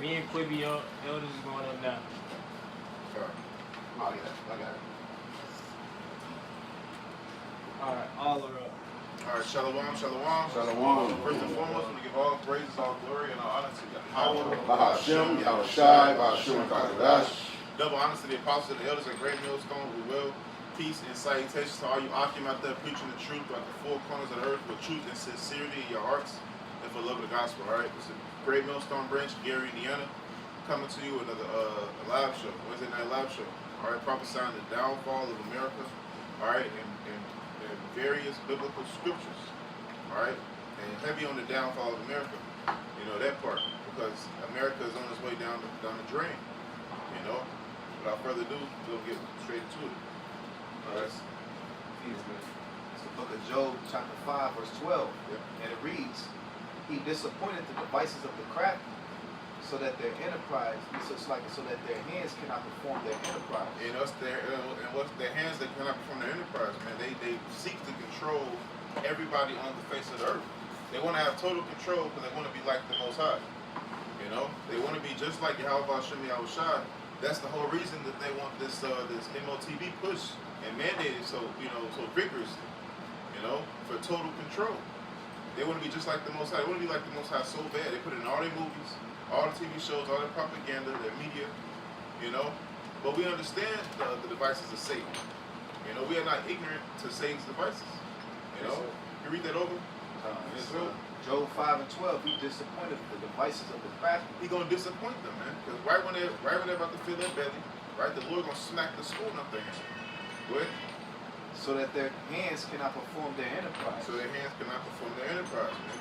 Me and Quibi elders is going up now. I got it. Alright, all are up. Alright, shalom. Shalom. First and foremost, we give all praises, all glory, and all honor to Bahashem, Yahushai, Bahashem, Kadash. Double honor to the apostles and the elders at Great Millstone. We will. Peace and salutations to all you Akim out there preaching the truth throughout the four corners of the earth with truth and sincerity in your hearts and for love of the gospel. Alright, this is Great Millstone Branch, Gary, Indiana, coming to you with another live show, Wednesday night live show. Alright, prophesying the downfall of America. Alright, and various biblical scriptures. Alright, and heavy on the downfall of America. You know that part, because America is on its way down the drain. You know, without further ado, we'll get straight to it. Alright. It's the book of Job, chapter 5, verse 12. Yep. And it reads, He disappointed the devices of the crafty, so that their enterprise, so that their hands cannot perform their enterprise. And what's their hands that cannot perform their enterprise, man. They seek to control everybody on the face of the earth. They want to have total control because they want to be like the Most High. You know, they want to be just like Yahweh Hashem Yahushai. That's the whole reason that they want this MOTV push and mandated so vigorously. You know, for total control. They want to be just like the Most High. They want to be like the Most High so bad. They put it in all their movies, all the TV shows, all their propaganda, their media. You know, but we understand the devices of Satan. You know, we are not ignorant to Satan's devices. You know, you read that over. Job 5 and 12. He disappointed the devices of the crafty. He gonna disappoint them, man. Because right when they're about to fill their belly, right, the Lord gonna smack the spoon up their hand. Go ahead. So that their hands cannot perform their enterprise. So their hands cannot perform their enterprise, man.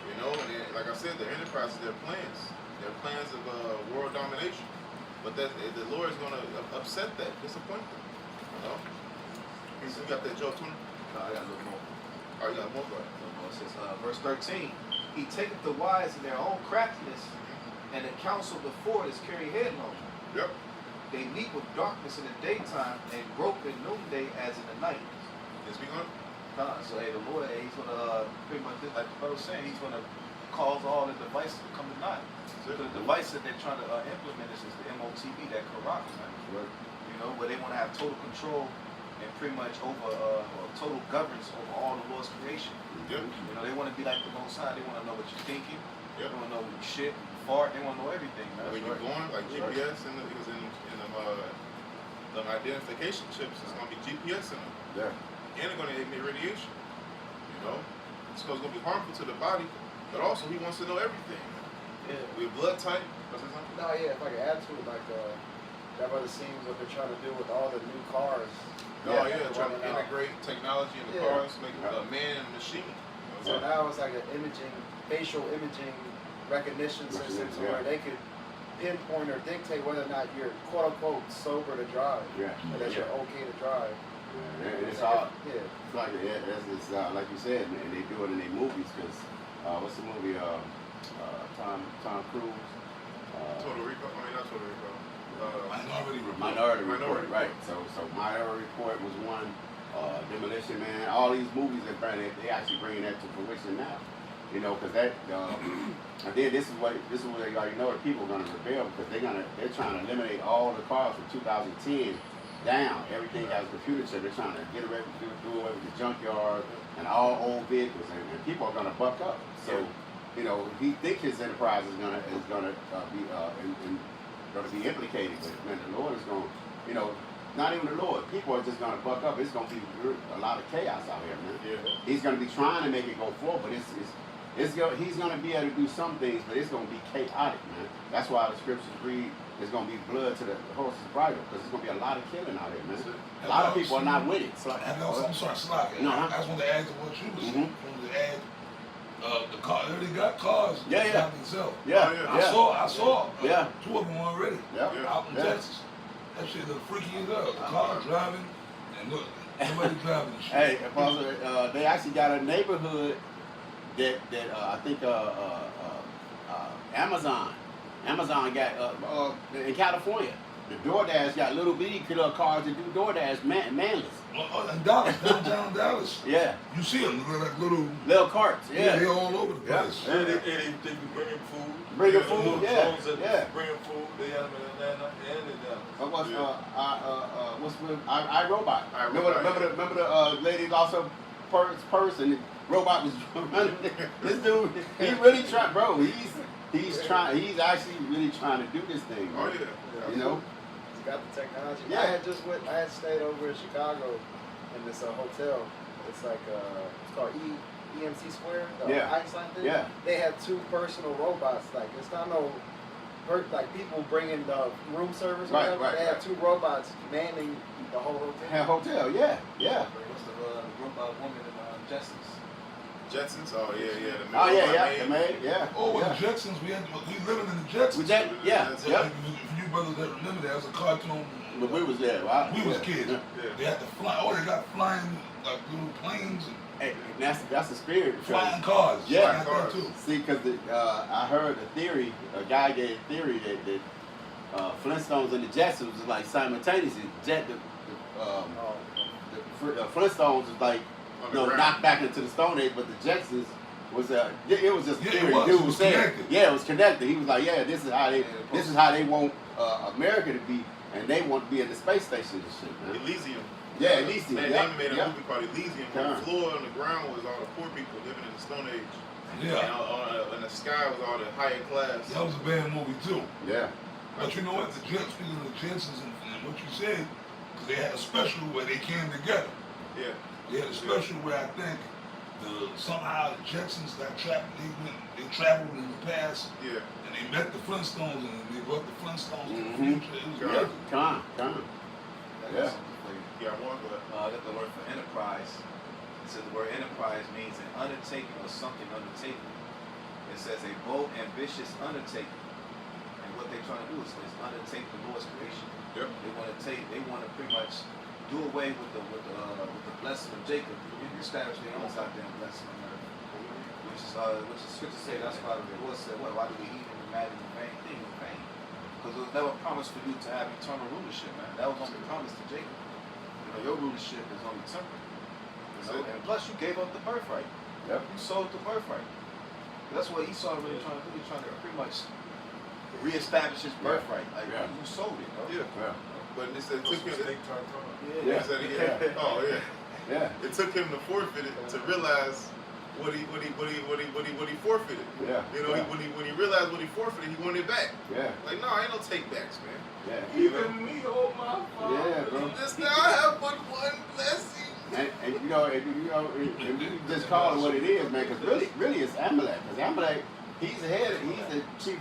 You know, and then, like I said, their enterprise is their plans. Their plans of world domination. But the Lord is gonna upset that, disappoint them. You know. So you got that Job 20? No, I got a little more. Oh, you got more? Go ahead. It says, verse 13, He taketh the wise in their own craftiness, and the counsel before it is carried headlong. Yep. They meet with darkness in the daytime and grope in noonday as in the night. Yes, we going? So hey, the Lord, he's gonna pretty much like the brother was saying, he's gonna cause all the devices to come to naught. So the device that they're trying to implement is the MOTV, that Karak, man. Right. You know, where they want to have total control and pretty much over total governance over all the Lord's creation. Yep. You know, they want to be like the Most High. They want to know what you're thinking. Yep. They want to know when you shit, when you fart. They want to know everything, man. Where you're going, like GPS in them identification chips, it's gonna be GPS in them. Yeah. And they're gonna emit radiation. You know? So it's gonna be harmful to the body, but also he wants to know everything. Yeah. We're blood type. What's that something? No, yeah, if I could add to it, like, that brother seems what they're trying to do with all the new cars. Oh yeah, trying to integrate technology in the Yeah. cars, make a man and machine. So now it's like an facial imaging recognition system to where they could pinpoint or dictate whether or not you're quote unquote sober to drive. Yeah. Or that you're okay to drive. And it's all, Yeah. it's like, it's like you said, man, they do it in their movies, because, what's the movie, Tom Cruise? Total Recall. I mean, not Total Recall. Minority Report, right. So Minority Report was one, Demolition Man, all these movies they actually bringing that to fruition now. You know, because that, and then this is what you already know, that people are going to rebel, because they're trying to eliminate all the cars from 2010 down. Everything has a computer chip. They're trying to get away with the junkyard and all old vehicles, and people are going to buck up. So, you know, he thinks his enterprise is going to be implicated, but man, the Lord is going to, you know, not even the Lord. People are just going to buck up. It's going to be a lot of chaos out here, man. Yeah. He's going to be trying to make it go forward, but he's going to be able to do some things, but it's going to be chaotic, man. That's why the scriptures read, there's going to be blood to the horse's bridle, because there's going to be a lot of killing out here, man. A lot of people are not with it. I'm sorry, Slack. No, I just want to add to what you were saying. I want to add the car. They already got cars. Yeah. Themselves. Yeah. I saw. Yeah. 2 of them already. Yeah. Out in Texas. That shit look freaky as hell. The car driving and look, somebody driving the shit. Hey, Apostle, they actually got a neighborhood that I think Amazon got in California. The DoorDash got little bitty cars that do DoorDash manless. In Dallas, downtown Dallas. Yeah. You see them, they're like little carts. yeah, Yeah. they're all over the place. Yeah. And they be bringing food. Bringing The food, little yeah, drones that yeah. bringing food. They have them in Atlanta and in Dallas. What's with iRobot? iRobot, Remember the lady lost her purse and the robot was running. This dude, he really trying, bro. He's trying. He's actually really trying to do this thing. Oh Bro. yeah. You know. He's got the technology. Yeah. I had stayed over in Chicago in this hotel. It's like it's called EMC Square, the Yeah. Einstein thing. Yeah. They had 2 personal robots. Like it's not no like people bringing the room service. Or Right, whatever. right, They had right. 2 robots manning the whole hotel. Hotel. Yeah. Yeah. What's the robot woman in Justice? Jetsons. Oh yeah. Oh yeah. The maid. Yeah. Oh, with yeah. the Jetsons, we living in the Jetsons. With that, yeah. That's Yep. Like, if you brothers that remember that, it was a cartoon. But we was there. Wow. We was Yeah. kids. Yeah. They had to fly. Oh, they got flying like little planes and Hey, that's the spirit. flying cars. Yeah. Like that too. See, because I heard a theory, a guy gave a theory that Flintstones and the Jetsons was like simultaneously. The Flintstones was like, On you the know, ground. knocked back into the Stone Age, but the Jetsons was it was just a Yeah, theory. it was. Dude It was saying, connected. yeah, it was connected. He was like, yeah, this is how they want America to be, and they want to be in the space station and shit, man. Elysium. Yeah, Elysium. They Yep, made a yep. movie called Elysium. Yeah. Where the floor on the ground was all the poor people living in the Stone Age. Yeah. And the sky was all the higher class. That was a bad movie too. Yeah. But you know what? Speaking of the Jetsons and what you said, because they had a special where they came together. Yeah. They had a special where I think somehow the Jetsons got trapped. They traveled in the past Yeah. and they met the Flintstones and they brought the Flintstones to the Mhm. future. It was Got great. it. Come on. Yeah. Yeah, I want that. I got the word for enterprise. It says the word enterprise means an undertaking or something undertaken. It says a bold, ambitious undertaking. And what they're trying to do is undertake the Lord's creation. Yep. They want to pretty much do away with the blessing of Jacob and establish their own goddamn blessing on earth. Which is scripture say that's why the Lord said, why do we eat and imagine the vain thing in vain? Because it was never promised for you to have eternal rulership, man. That was only promised to Jacob. You know, your rulership is only temporary. You know? And plus you gave up the birthright. Yep. You sold the birthright. That's what Esau really trying to do. He's trying to pretty much reestablish his birthright. Like you sold it, bro. Yeah. Yeah. But it said it took him. Snake tartar. Yeah. It said he- Yeah. Oh yeah. Yeah. It took him to forfeit it to realize what he forfeited. Yeah. You know, Yeah. when he realized what he forfeited, he wanted it back. Yeah. Like, no, ain't no take backs, man. Yeah. Even me, oh my father. Yeah, bro. This now I have but one blessing. And and you just call it what it is, man. Because really, it's Amalek. Because Amalek, he's the chief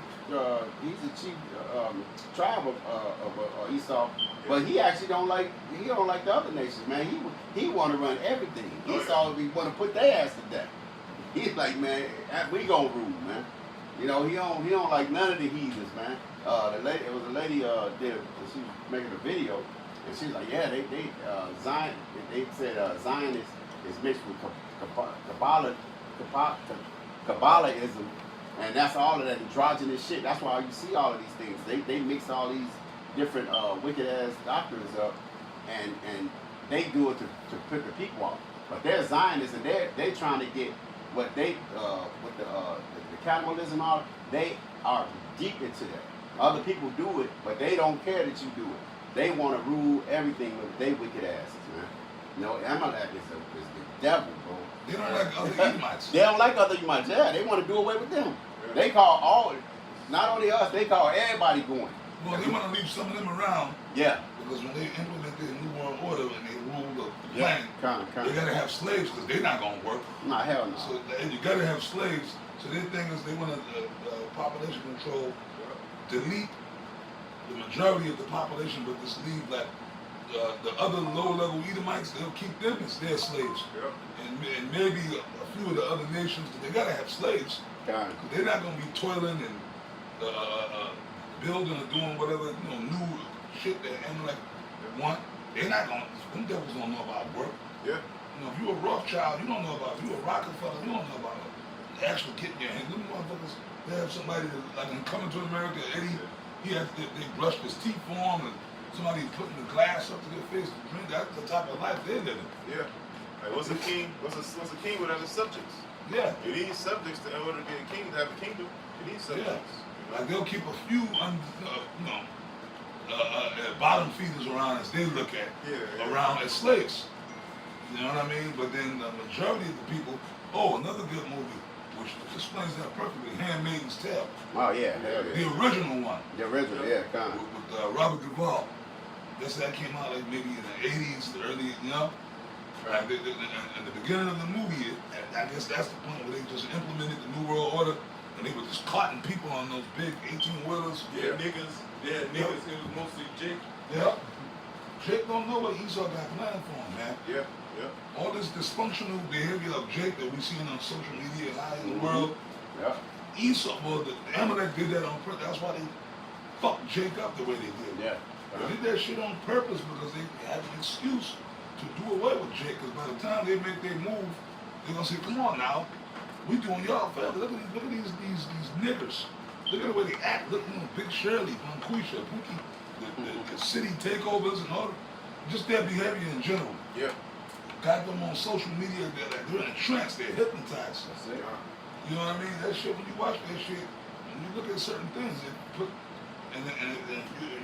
tribe of Esau. But he actually don't like the other nations, man. He want to run everything. Esau, he want to put their ass to death. He's like, man, we gonna rule, man. You know, he don't like none of the heathens, man. It was a lady she was making a video, and she's like, yeah, Zion. They said Zion is mixed with Kabbalahism, and that's all of that androgynous shit. That's why you see all of these things. They mix all these different wicked ass doctrines up, and they do it to put the people off. But they're Zionists, and they're trying to get what they with the cannibalism all. They are deep into that. Other people do it, but they don't care that you do it. They want to rule everything with their wicked asses, man. You know, Amalek is the devil, bro. They don't like other Edomites. They don't like other Edomites. Yeah, they want to do away with them. They call not only us, they call everybody going. Well, they want to leave some of them around Yeah. because when they implement their New World Order and they rule the Yeah. planet, they gotta have slaves because they're not gonna work. Nah, hell no. So you gotta have slaves. So their thing is they want to population control, delete the majority of the population, but just leave like the other low-level Edomites. They'll keep them as their slaves, and maybe a few of the other nations. They gotta have slaves. God. They're not gonna be toiling and building or doing whatever new shit that Amalek want. They're not gonna. Them devils don't know about work. Yeah. If you a Rothschild, you don't know about. If you a Rockefeller, you don't know about actually getting your hand. Them motherfuckers, they have somebody that, like in Coming to America, Eddie, they brushed his teeth for him, and somebody putting the glass up to their face to drink. That's the type of life they're living. Yeah. Like, what's a king? What's a king without his subjects? Yeah. You need subjects in order to be a king, to have a kingdom. You need subjects. Like they'll keep a few, bottom feeders around as they look at, around as slaves. You know what I mean? But then the majority of the people. Oh, another good movie, which explains that perfectly. Handmaid's Tale. Oh yeah, hell The yeah. original one. The original, yeah, kind of. With Robert Duvall. That came out like maybe in the 80s, the early, Right. And the beginning of the movie, I guess that's the point where they just implemented the New World Order, and they were just clotting people on those big 18-wheelers. Yeah, niggas. Yeah, niggas. It was mostly Jake. Yeah. Jake don't know what Esau got planned for him, man. Yeah, yeah. All this dysfunctional behavior of Jake that we seen on social media and out in the world. Yeah. Esau, well, the Amalek did that on purpose. That's why they fucked Jake up the way they did. Yeah. They did that shit on purpose because they had an excuse to do away with Jake. Because by the time they make their move, they're gonna say, "Come on now, we doing y'all favor. Look at these niggers. Look at the way they act. Look, Big Shirley, Quisha, Pookie, the city takeovers and all. Just their behavior in general. Yeah. Got them on social media. They're in a trance. They're hypnotized. That's it. You know what I mean? That shit. When you watch that shit, when you look at certain things, it put and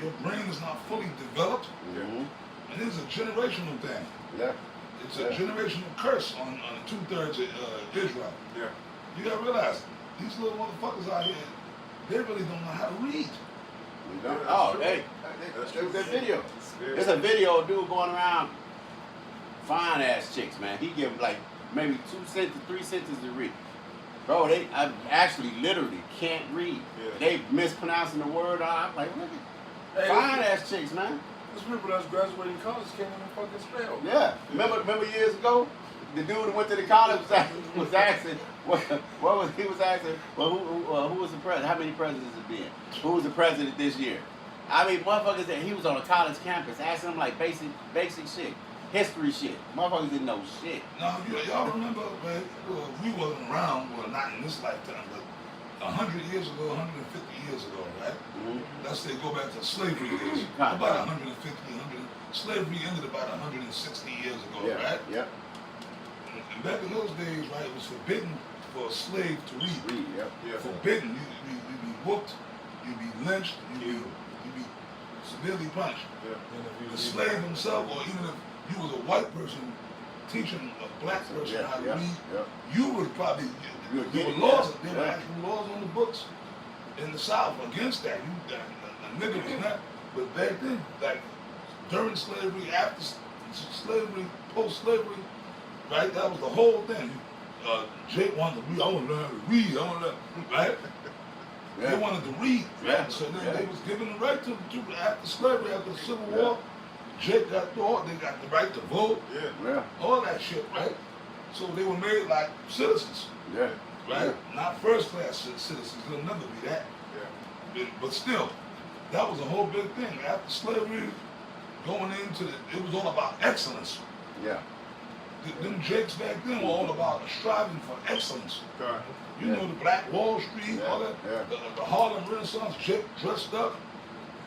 your brain is not fully developed. Mm-hmm. And it's a generational thing. Yeah. It's a generational curse on 2/3 of Israel. Yeah. You gotta realize, these little motherfuckers out here, they really don't know how to read. Oh, hey, there's that video. There's a video of dude going around fine ass chicks, man. He give like maybe 3 sentences to read. Bro, they actually literally can't read. Yeah. They mispronouncing the word. I'm like, look at fine ass chicks, man. There's people that's graduating college can't even fucking spell. Yeah. Remember years ago, the dude who went to the college was asking, what was he was asking? Well, who was the president? How many presidents has been? Who was the president this year? I mean, motherfuckers that he was on a college campus asking them like basic shit, history shit. Motherfuckers didn't know shit. Now, y'all remember, man, we wasn't around, well, not in this lifetime, but 100 years ago, 150 years ago, right? Mm-hmm. Let's say go back to slavery days. Right. About 150, 100. Slavery ended about 160 years ago, Yeah. right? Yep. And back in those days, right, it was forbidden for a slave to read. Read. Yep. Yeah. Forbidden. You'd be whooped, you'd be lynched, you'd be severely punished. Yeah. The slave himself, or even if you was a white person teaching a black person how to read, you would probably, there were laws, there were actual laws on the books in the South against that. A nigga was not, but back then, like during slavery, after slavery, post-slavery, right, that was the whole thing. Jake wanted to read, I want to learn how to read, right? Yeah. They wanted to read, Yeah. so then they was given the right to after slavery, after the Civil War. Jake got they got the right to vote, Yeah. all that shit, right? So they were made like citizens, Yeah. right? Not first class citizens, they'll never be that. But still, that was a whole big thing. After slavery, going into it was all about excellence. Yeah. Them Jakes back then were all about striving for excellence. Okay. You know, the Black Wall Street, all that, Yeah. the Harlem Renaissance, Jake dressed up.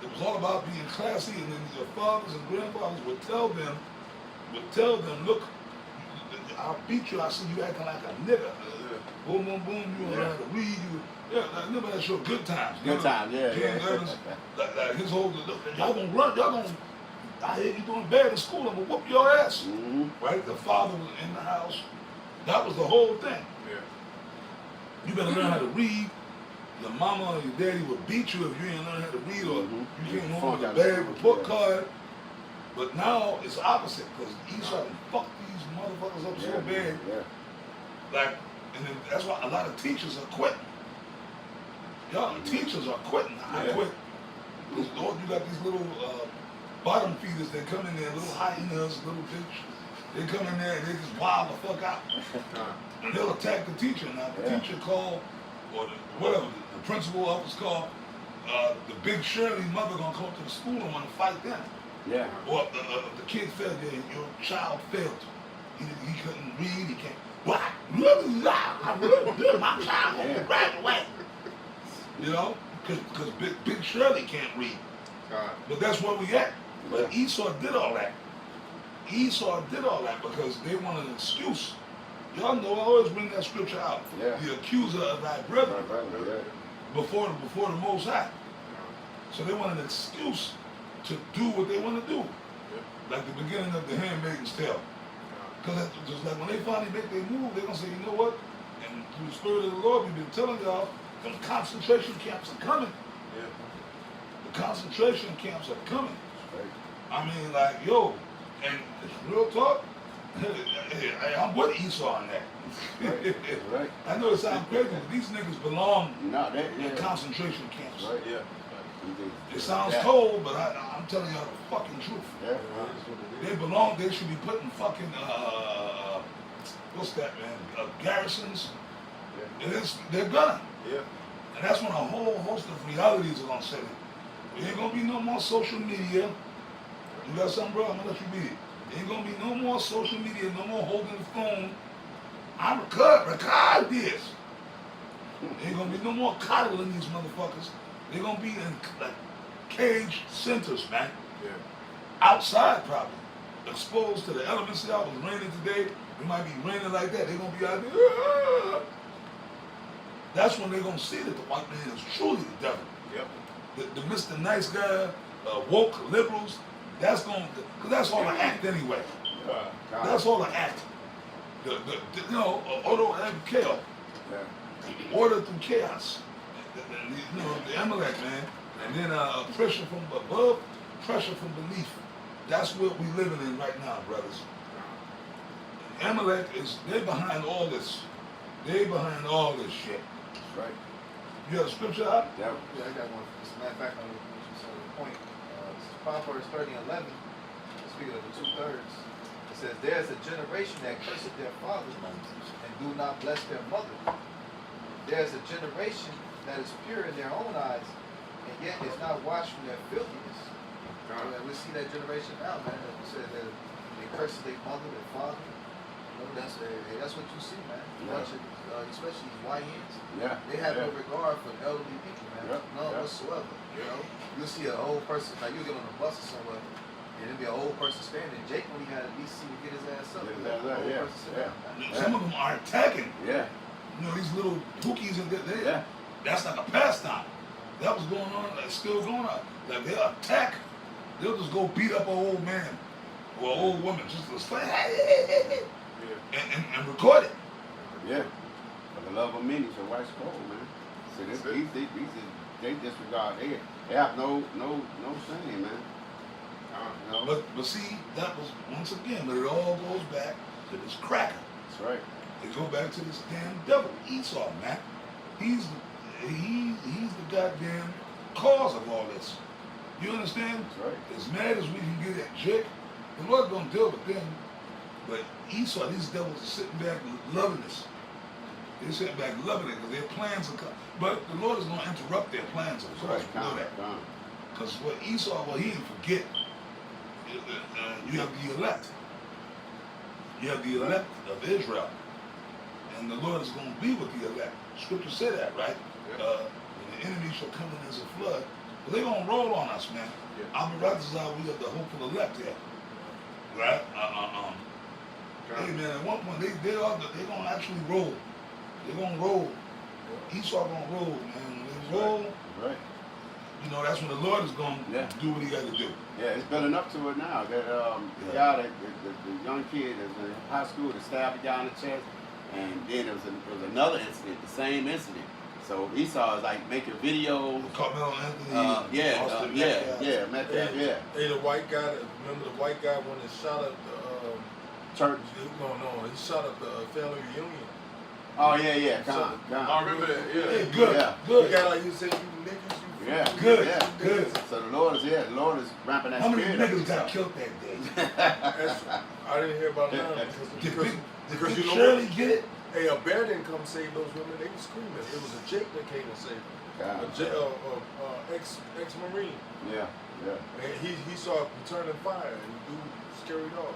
It was all about being classy, and then your fathers and grandfathers would tell them, look, I'll beat you, I see you acting like a nigga. Boom, boom, boom, you don't know how to read, remember that show, Good Times. Good Times, yeah. James Evans, like his whole, look, y'all gonna run, I hear you doing bad in school, I'm gonna whoop your ass. Mm-hmm. Right? The father was in the house. That was the whole thing. Yeah. You better learn how to read. Your mama or your daddy will beat you if you ain't learn how to read, or you came home with a bad report card. But now it's opposite, because Esau can fuck these motherfuckers up so bad. Yeah. Like, and then that's why a lot of teachers are quitting. Y'all, teachers are quitting. I quit. Because you got these little bottom feeders that come in there, little hyenas, little bitch. They come in there and they just wild the fuck out. And they'll attack the teacher. Now the teacher called, or whatever, the principal office called, the Big Shirley's mother gonna come to the school and wanna fight them. Yeah. Or the kid failed, your child failed. He couldn't read, he can't. What? My child won't graduate. You know? Because Big Shirley can't read. But that's where we at. But Esau did all that. Esau did all that because they wanted an excuse. Y'all know I always bring that scripture out. Yeah. The accuser of thy brother Yeah. before the Most High. So they want an excuse to do what they want to do. Like the beginning of The Handmaid's Tale. Because just like when they finally make their move, they're going to say, you know what? And through the Spirit of the Lord, we've been telling y'all, them concentration camps are coming. The concentration camps are coming. I mean, like, yo, and it's real talk. Hey, I'm with Esau on that. Right. I know it sounds crazy, but these niggas belong No, in concentration camps. Right. It sounds cold, but I'm telling y'all the fucking truth. Yeah. They belong. They should be put in fucking what's that, man? Garrisons. It is. They're gonna. Yeah. And that's when a whole host of realities are gonna set in. There ain't gonna be no more social media. You got something, bro? I'm gonna let you read it. There ain't gonna be no more social media. No more holding the phone. I record this. There ain't gonna be no more coddling these motherfuckers. They're gonna be in like cage centers, man. Yeah. Outside probably. Exposed to the elements. See how it was raining today? It might be raining like that. They're gonna be out there. "Ah." That's when they're gonna see that the white man is truly the devil. Yep. The Mr. Nice Guy, woke liberals, that's gonna, cause that's all an act anyway. That's all an act. You know, order and chaos. Order through chaos. You know, the Amalek, man. And then pressure from above, pressure from beneath. That's what we living in right now, brothers. Amalek they're behind all this. They behind all this shit. That's right. You got a scripture out? Yeah. Yeah, I got one. As a matter of fact, on what you said, the point. This is Proverbs 30:11. Speaking of the 2/3, it says, "There is a generation that curseth their fathers and do not bless their mother. There is a generation that is pure in their own eyes, and yet is not washed from their filthiness." We see that generation now, man. That said that they curse their mother, their father. You know, that's what you see, man. Bunch of, especially these YNs. Yeah. They have no regard for elderly people, man. Yep. None Yep. whatsoever. You know, you'll see an old person, like you'll get on a bus or somewhere, and there'll be an old person standing. Jake, when he had a DC to get his ass up, Get his let ass the up, old yeah, person sit yeah. down, man. Some of them are attacking. Yeah. You know, these little pookies and that. Yeah. That's like a pastime. That was going on. That's still going on. Like they'll attack. They'll just go beat up an old man or an old woman just to say, and record it. Yeah. For the love of many shall wax cold, man. See, they disregard. They have no shame, man. No. But see, that was once again. But it all goes back to this cracker. That's right. It goes back to this damn devil, Esau, man. He's the goddamn cause of all this. You understand? That's right. As mad as we can get at Jake, the Lord's gonna deal with them. But Esau, these devils are sitting back loving this. They're sitting back loving it because their plans are coming. But the Lord is gonna interrupt their plans, of course. That's We know right. that. Because what Esau, he didn't forget. You have the elect. You have the elect of Israel. And the Lord is going to be with the elect. Scripture said that, right? And the enemy shall come in as a flood. But they're going to roll on us, man. I'm a Ratazar, we are the hopeful elect here. Right? Hey, man, at one point, they're going to actually roll. They're going to roll. Esau going to roll, man. When they roll, Right. you know, that's when the Lord is going to do what he got to do. Yeah, it's building up to it now. That the guy, the young kid that's in high school that stabbed the guy in the chest, and then there was another incident, the same incident. So Esau is like making videos. Carmelo Anthony. Austin Metcalf, yeah. Hey, the white guy. Remember the white guy when he shot up the Church. No, he shot up the family reunion. Oh yeah. Gone. I remember that. Yeah. Hey, good, Yeah. The good. guy like you said, you niggas, you. Yeah. Good, Yeah. good. So the Lord is ramping that How many spirit up. niggas got killed that day? That's, I didn't hear about none Did because Big you know Shirley what? get it? Hey, a bear didn't come save those women. They were screaming. It was a Jake that came and saved them. Ex-Marine. Yeah. And he saw it turning fire and the dude scurried off.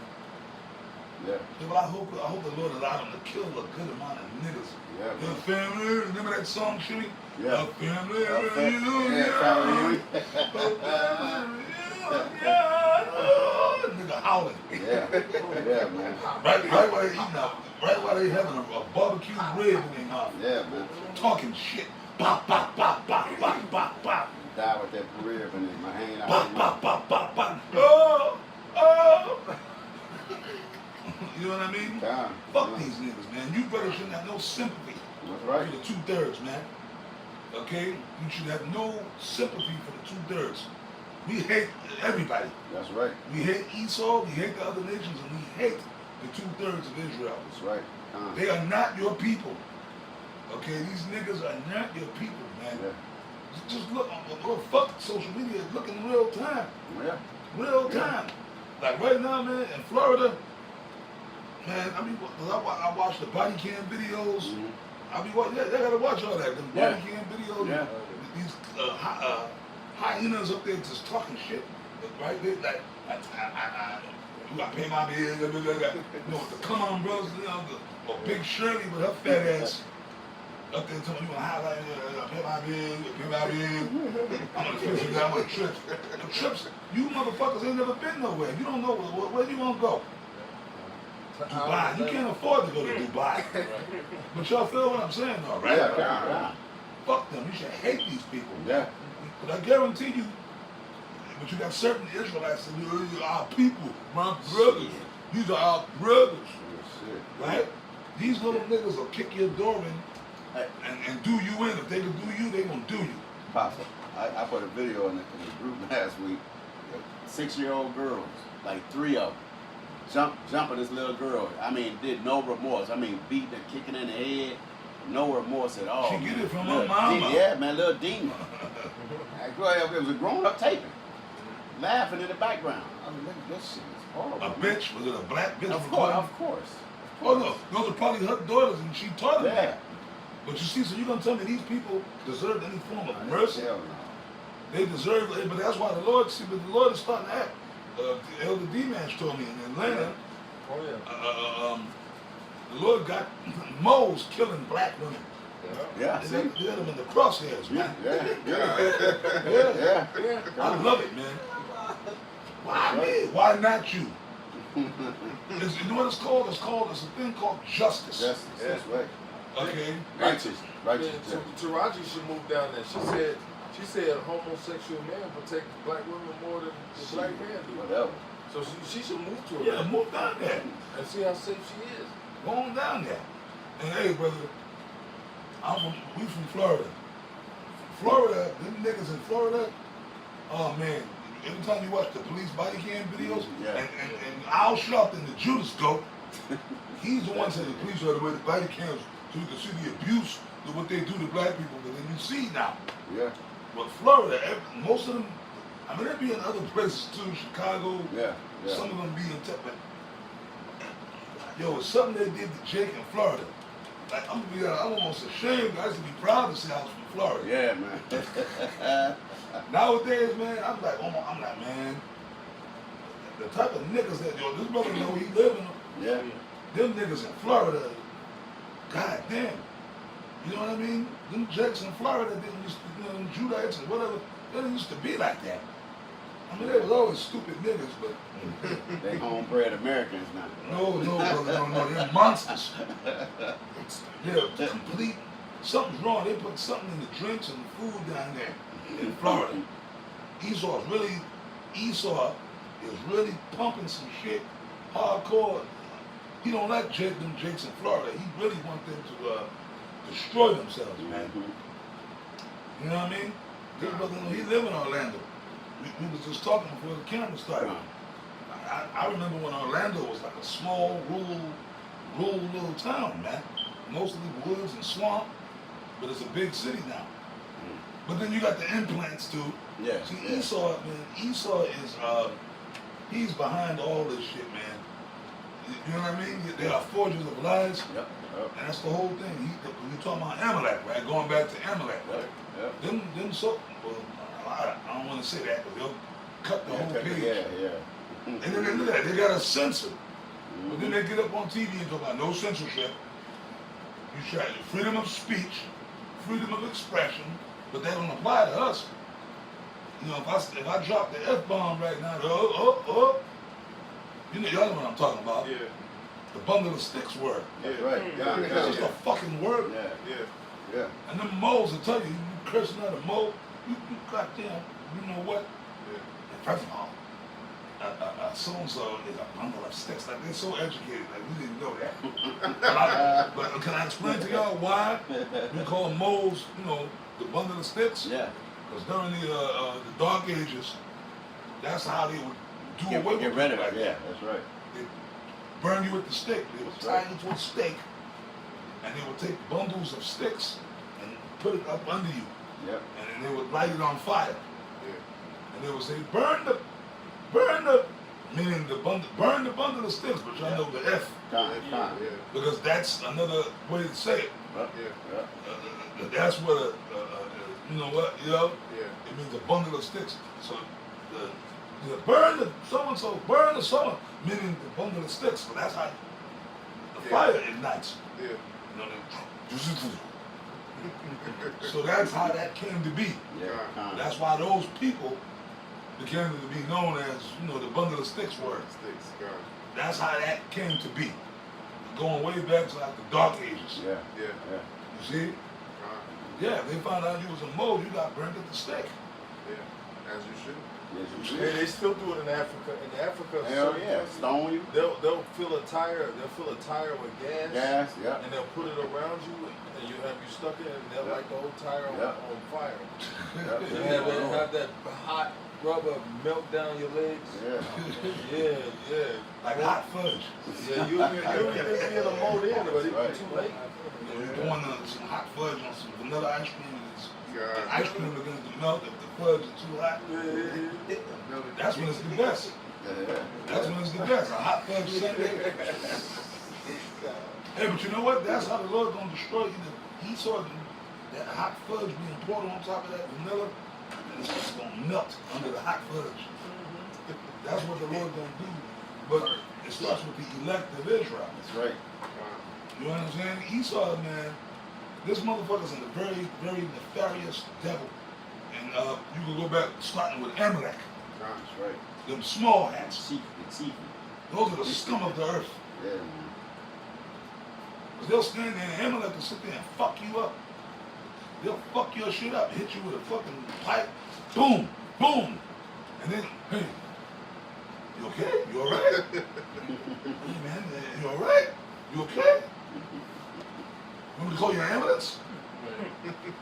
Yeah. Yeah, but I hope the Lord allowed them to kill a good amount of niggas. Yeah, Your man. family, remember that song, Shimmy? Yeah. A family Yeah, reunion. family A family reunion. Nigga howling. Yeah. Yeah, man. Right while they eating out. Right while they having a barbecue rib in their mouth. Yeah, man. Talking shit. Bop, bop, bop, bop, bop, bop, bop. Die with that rib and then my hanging out. Bop, bop, bop, bop, bop. Oh, oh. You know what I mean? Time. Fuck these niggas, man. You brothers shouldn't have no sympathy That's right. for the 2/3, man. Okay? You should have no sympathy for the 2/3. We hate everybody. That's right. We hate Esau, we hate the other nations, and we hate the 2/3 of Israel. That's right. Time. They are not your people. Okay? These niggas are not your people, man. Yeah. Just look, fuck social media, look in real time. Yeah. Real time. Like right now, man, in Florida, man, I mean, I watch the body cam videos. Mhm. I mean, they gotta watch all that. The Yeah. body cam videos. Yeah. These hyenas up there just talking shit. Right? They like, you gotta pay my bill. You know, the Come On Brothers, you know, or Big Shirley with her fat ass up there telling you, highlight, pay my bill, pay my bill. I'm gonna fix it down with trips. The trips, you motherfuckers ain't never been nowhere. You don't know where you wanna go. Dubai. You can't afford to go to Dubai. But y'all feel what I'm saying, though, right? Yeah, yeah. Fuck them. You should hate these people. Yeah. But I guarantee you, but you got certain Israelites that are our people, my brothers. These are our brothers, Shit. right? These little niggas will kick your door in and do you in. If they can do you, they gonna do you. Papa, I put a video in the group last week. 6-year-old girls, like 3 of them, jumping this little girl. I mean, did no remorse. I mean, beating her, kicking in the head, no remorse at all. She get it from her Little mama. Yeah, man, little demon. It was a grown-up taping, laughing in the background. I mean, look, this shit is horrible. A bitch? Was it a black bitch? Of course, of course. Oh no, those are probably her daughters, and she taught them Yeah. that. But you see, so you're gonna tell me these people deserve any form of mercy? Hell no. They deserve it, but that's why the Lord, see, but the Lord is starting to act. Elder D-Man told me in Atlanta, Oh yeah. the Lord got moles killing black women. Yeah, They see? got them in the crosshairs, Yeah, man. yeah. Yeah. I love it, man. Why me? Why not you? You know what it's called? It's a thing called justice. Justice, that's right. Okay? Righteous, righteous. Yeah, justice. Taraji should move down there. She said a homosexual man protects black women more than the black man do. Whatever. So she should move to Yeah, it move down there. and see how safe she is. Go on down there. And hey, brother, we from Florida. Florida, them niggas in Florida, oh man, every time you watch the police body cam videos, Yeah. and Al Sharpton, the Judas goat, he's the one saying the police are the way the body cams so you can see the abuse of what they do to black people. But then you see now. Yeah, But Florida, most of them, I mean, they be in other places too, Chicago, yeah, yeah. some of them be in Texas. Yo, it's something they did to Jake in Florida. Like, I'm almost ashamed. I used to be proud to say I was from Florida. Yeah, man. Nowadays, man, I'm like, man, the type of niggas that, yo, this brother know he living, Yeah, them niggas in Florida, god damn. You know what I mean? Them Jakes in Florida didn't used to, them Judites and whatever, they didn't used to be like that. I mean, they was always stupid niggas, but they homebred Americans now. no, brother, no, they're monsters. They're complete, something's wrong. They put something in the drinks and the food down there in Florida. Esau is really pumping some shit hardcore. He don't like them Jakes in Florida. He really wants them to destroy themselves, man. You know what I mean? This brother, he live in Orlando. We was just talking before the camera started. I remember when Orlando was like a small, rural little town, man. Mostly woods and swamp, but it's a big city now. But then you got the implants too. Yeah. See, yeah. Esau is, he's behind all this shit, man. You know what I mean? They are forgers of lies, Yep. Yep. and that's the whole thing. You're talking about Amalek, right? Going back to Amalek, right? Yep. Them so, well, I don't want to say that, but they'll cut the whole page. Yeah. And then look at that, they got a censor. But then they get up on TV and talk about no censorship. You try freedom of speech, freedom of expression, but that don't apply to us. You know, if I drop the F-bomb right now, you know, y'all know what I'm talking about. Yeah. The bundle of sticks word. That's right. Yeah, It's yeah, just a fucking word. yeah, Yeah. yeah. And them moles will tell you, you cursing at a mole, you goddamn, you know what? Yeah. First of all, so-and-so is a bundle of sticks. Like, they're so educated, like, we didn't know that. but can I explain to y'all why we call moles, you know, the bundle of sticks? Yeah. Because during the Dark Ages, that's how they would do away with Get rid of people it. like Yeah, that. that's right. They burn you with the stick. They would That's tie right. you to a stake, and they would take bundles of sticks and put it up under you, Yep. and then they would light it on fire. Yeah. And they would say, burn the, meaning burn the bundle of sticks, but y'all know the F, Time, time. Yeah. because that's another way to say it. Yep. Yeah. Yep. That's what you know what, you know, Yeah. it means a bundle of sticks. So burn the so-and-so, burn the summer, meaning the bundle of sticks. So that's how the Yeah. fire ignites. Yeah. You know, so that's how that came to be. Yeah. Time. That's why those people became to be known as, you know, the bundle of sticks word. Sticks. Got it. That's how that came to be. Going way back to like the Dark Ages. Yeah. Yeah. Yeah. You see? Yeah, they found out you was a mole, you got burned at the stake. Yeah. As you should. Yes, you They, should. they still do it in Africa. In Africa, Hell certain yeah. places, Stone you. They'll fill a tire. They'll fill a tire with gas. Gas. Yep. And they'll put it around you, and you have you stuck in it, and they'll Yeah. light the whole tire on, Yeah. on fire. Yep. And have that hot rubber melt down your legs. Yeah. Yeah, yeah. Like hot fudge. Yeah, you just be in a mode in, but it's Right. too late. You know, you're pouring some hot fudge on some vanilla ice cream. The God. ice cream begins to melt if the fudge is too hot. That's when it's the best. Yeah. That's when it's the best. A hot fudge sundae. Hey, but you know what? That's how the Lord gonna destroy you. He saw that hot fudge being poured on top of that vanilla, and it's just gonna melt under the hot fudge. That's what the Lord gonna do. But it starts with the elect of Israel. That's right. You understand? Esau, man, this motherfucker's a very, very nefarious devil. And you can go back starting with Amalek, That's right. them small hats. Chief. Those are the scum of the earth. Yeah, man. 'Cause they'll stand there and Amalek will sit there and fuck you up. They'll fuck your shit up, hit you with a fucking pipe, boom, boom. And then, hey, you okay? You alright? Hey man, you alright? You okay? You want me to call your ambulance?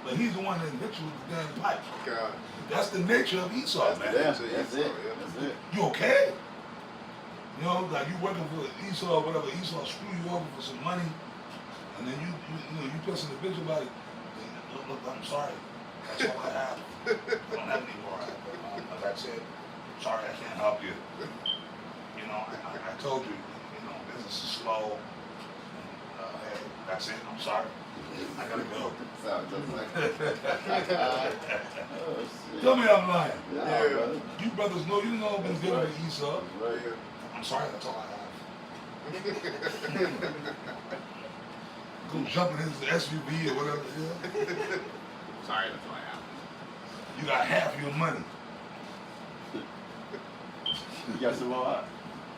But he's the one that hit you with the damn pipe. God. That's the nature of Esau, man. Yeah, that's it. That's it. You okay? You know, like you working for Esau or whatever, Esau screw you over for some money, and then you know, you pissing the bitch about it. Look, I'm sorry. That's all I have. I don't have any more. That's it. Sorry, I can't help you. You know, I told you, you know, business is slow. Hey, that's it. I'm sorry. I gotta go. Sounds just like oh, shit. Tell me I'm lying. Yeah, Yeah. brother. You brothers know you know been dealing with Esau. That's right. I'm sorry, that's all I have. Go jump in his SUV or whatever. Yeah. Sorry, that's all I have. You got half your money. You got some more? I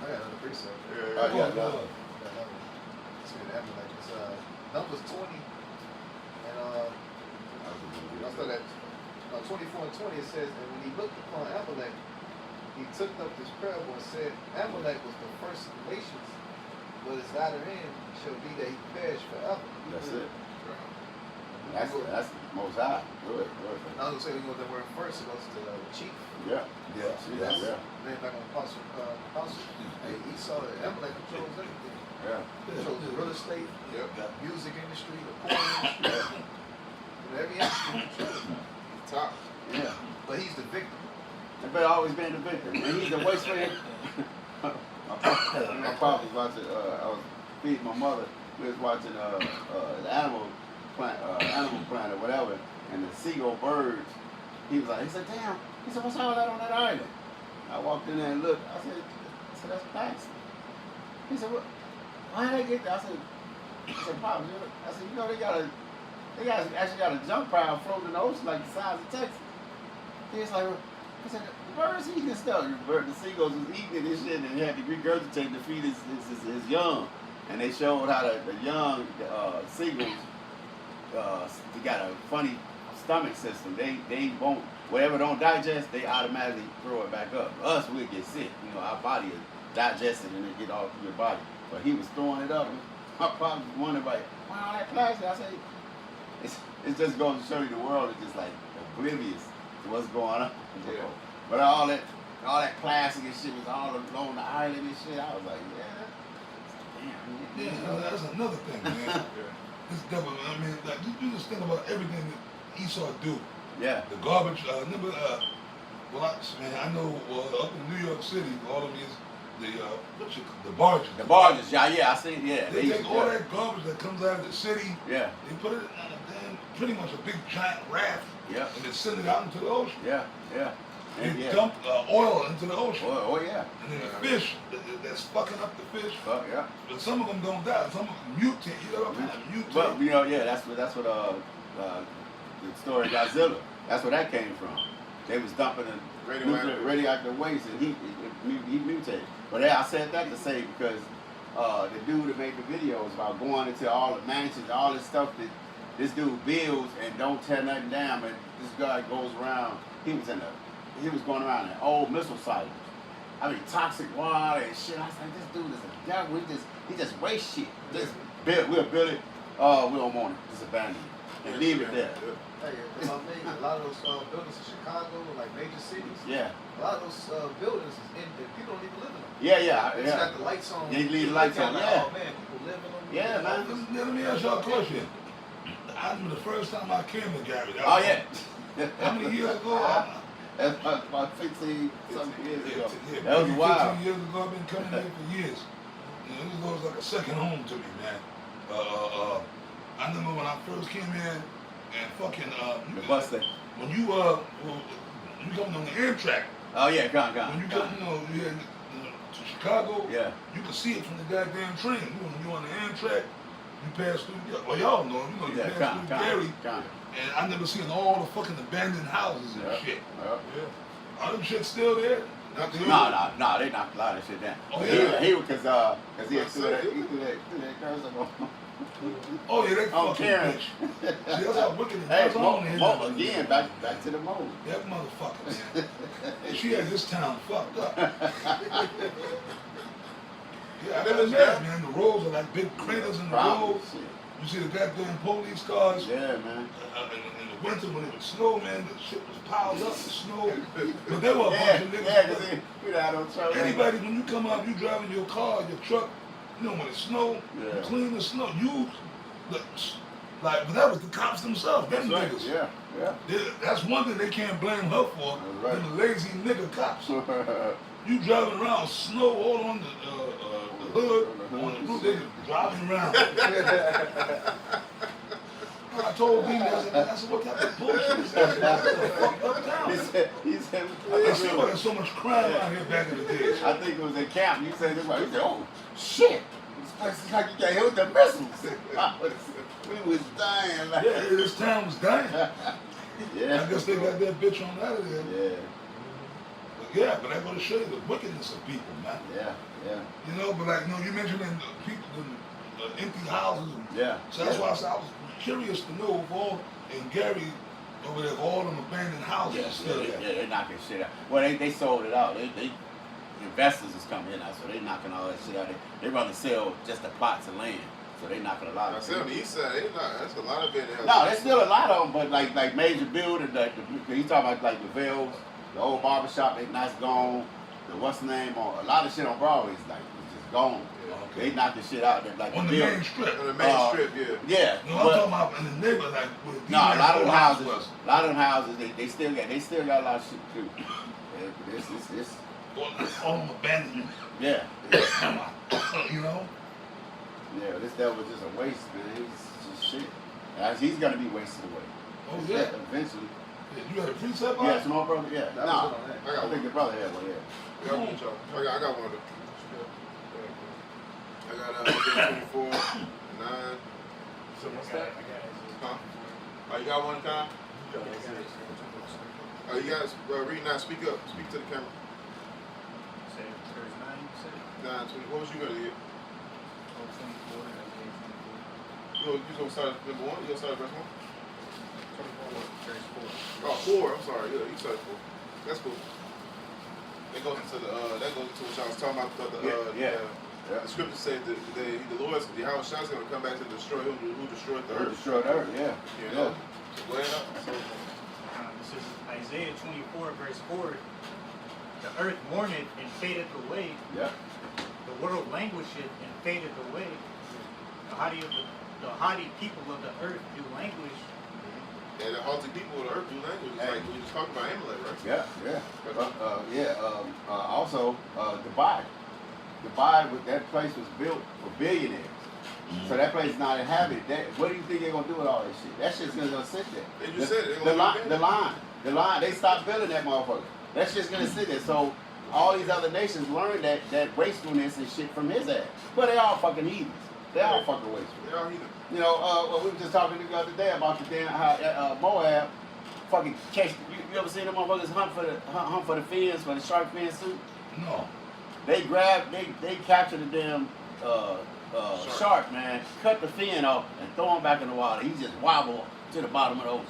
got another precept. Yeah. Oh, yeah, Oh, no. It's good Amalek. It's Numbers 20 and I started at 24 and 20. It says, and when he looked upon Amalek, he took up this parable and said, Amalek was the first of the nations, but his latter end shall be that he perish forever. That's it. That's most high. Good. I was gonna say we go to the word first. It goes to the chief. Yeah. Yeah. Yeah. Then back on apostle. Hey, Esau, Amalek controls everything. Yeah. Controls the real estate, Yep. music industry, the porn industry. Every aspect controls. Top. Yeah. But he's the victim. But always been the victim. And he's the waste man. My papa was watching, I was feeding my mother. We was watching the Animal Planet or whatever, and the seagull birds. He said, damn. He said, what's all that on that island? I walked in there and looked. I said, that's bastard. He said, "What? Why did they get that?" I said, "Pop, I said, you know, they actually got a junk pile floating in the ocean like the size of Texas." He's like, I said, "The birds eating this stuff. The seagulls was eating this shit, and they had to regurgitate to feed his young." And they showed how the young seagulls they got a funny stomach system. They won't, whatever don't digest, they automatically throw it back up. Us, we'll get sick. You know, our body is digested and it get all through your body. But he was throwing it up. My problem was wondering, like, wow, that plastic. I say, it just goes to show you the world is just like oblivious to what's going on. Yeah. But all that plastic and shit was all along the island and shit. I was like, Yeah, that's another thing, man. This devil, I mean, like, you just think about everything that Esau do. yeah. The garbage, remember, man, I know up in New York City, all of these, the barges. The barges, yeah, I see, yeah. They take all that garbage that comes out of the city, Yeah, they put it on a damn, pretty much a big giant raft, yeah, and they send it out into the ocean. yeah. And They yeah. dump oil into the ocean. Oh yeah. And then the fish, that's fucking up the fish. Fuck yeah. But some of them don't die. Some of them mutate. You know what I'm saying? Mutate. But you know, yeah, that's what the story Godzilla. That's where that came from. They was dumping the radioactive waste, and he mutated. But yeah, I said that to say because the dude that made the videos about going into all the mansions, all this stuff that this dude builds and don't tear nothing down, but this guy goes around. He was going around in old missile sites. I mean, toxic water and shit. I was like, this dude is a devil. He just waste shit. We'll build it. We don't want it. Just abandon it and leave it there. Hey, a lot of those buildings in Chicago, like major cities, Yeah. a lot of those buildings, people don't even live in them. Yeah. They just got the lights on. They leave the lights on, Like, yeah. oh man, people live in them. Yeah, man. Let me ask y'all a question. I remember the first time I came to Gary. Oh yeah. How many years ago? That's about 15 something years ago. Yeah, That was 15 wild. years ago. I've been coming here for years. You know, this was like a second home to me, man. I remember when I first came in and fucking The bus station. when you coming on the Amtrak. Oh yeah, gone. When you come, to Chicago, Yeah. you can see it from the goddamn train. When you on the Amtrak, you pass through. Well, y'all know, you Yeah, pass through Gary, gone. and I never seen all the fucking abandoned houses and shit. Yeah. Are them shit still there? Not the No, they knocked a lot of shit down. Oh, yeah. He because he threw that curse on. Oh yeah, that Oh, fucking Karen. bitch. See, that's how wicked it is. Hey, That's all in Mo, here. again, back to the mold. That motherfucker, man. She had this town fucked up. Yeah, I never met, man. The roads are like big craters in the road. Shit. You see the goddamn police cars. Yeah, man. In the winter when it would snow, man, the shit was piled up, the snow. But there were a bunch Yeah, of niggas. yeah, because we had no trouble. Anybody, when you come out, you driving your car, your truck, you know, when it snow, you Yeah. clean the snow. But that was the cops themselves, them That's right. niggas. Yeah. That's one thing they can't blame her for, That's right. them lazy nigga cops. You driving around, snow all on the hood, on the roof, they just driving around. I told him, I said, what type of bullshit is that? That's a fucked up town. He said, I see why there's so much crime out here back in the day. I think it was in camp. You said this way. He said, oh, shit. This place is like you got hit with the missiles. We was dying. Like. Yeah, this town was dying. Yeah. I guess they got that bitch on out of there. Yeah. But I'm gonna show you the wickedness of people, man. Yeah. You know, but like, you mentioned in people, the empty houses. Yeah. So that's why I said I was curious to know if all in Gary over there, if all them abandoned houses are still there. Yeah, they're knocking shit out. Well, they sold it out. They investors is coming in now, so they knocking all that shit out. They rather sell just the plots of land, so they knocking a lot I of. said on the east side, that's a lot of it. No, there's still a lot of them, but like major buildings, like you talking about like the Vales, the old barbershop, that's gone. The what's the name on a lot of shit on Broadway is like it's just gone. Okay. They knock the shit out. They're like On the building. main strip. On the main strip, yeah. Yeah. No, I'm talking about in the neighborhood, like with No, a lot of them houses. was. A lot of them houses. They still got a lot of shit too. It's All them abandoned. yeah. You know? Yeah, this that was just a waste, man. He's just shit. He's gonna be wasted away. Oh yeah. Eventually. You had a precept on Yeah, it? small brother. Yeah. That No, was it on that. I think the brother had one. Yeah. I got one of them. I got Isaiah 24, 9. So what's that? Huh? Oh, you got one, Kyle? Oh, you guys read now. Speak up. Speak to the camera. Say verse 9, you said? 9:20. What was you gonna get? Oh, 24, Isaiah You gonna start at number 1? You gonna start at verse 1? 24. 24, verse 4. Oh, 4. I'm sorry. Yeah, you started 4. That's cool. That goes into the what y'all was talking about. The scripture said that the Lord, the House is going to come back to destroy who destroyed the earth. Destroyed the earth, yeah. You know? So go ahead up. So, this is Isaiah 24, verse 4. The earth mourneth and fadeth away. Yeah. The world languisheth and fadeth away. The haughty people of the earth do languish. And the haughty people of the earth do language. It's like we just talked about Amalek, right? Also, Dubai. Dubai, that place was built for billionaires. So that place is not inhabited. What do you think they're gonna do with all this shit? That shit's gonna sit there. They just said it. The line. They stopped building that motherfucker. That shit's gonna sit there. So all these other nations learned that wastefulness and shit from his ass. But they all fucking heathens. They all fucking wasteful. They all heathen. You know, we were just talking the other day about the damn how Moab fucking catch. You ever seen them motherfuckers hunt for the fins, for the shark fin suit? No. They captured the damn shark, man, cut the fin off and throw him back in the water. He just wobble to the bottom of the ocean.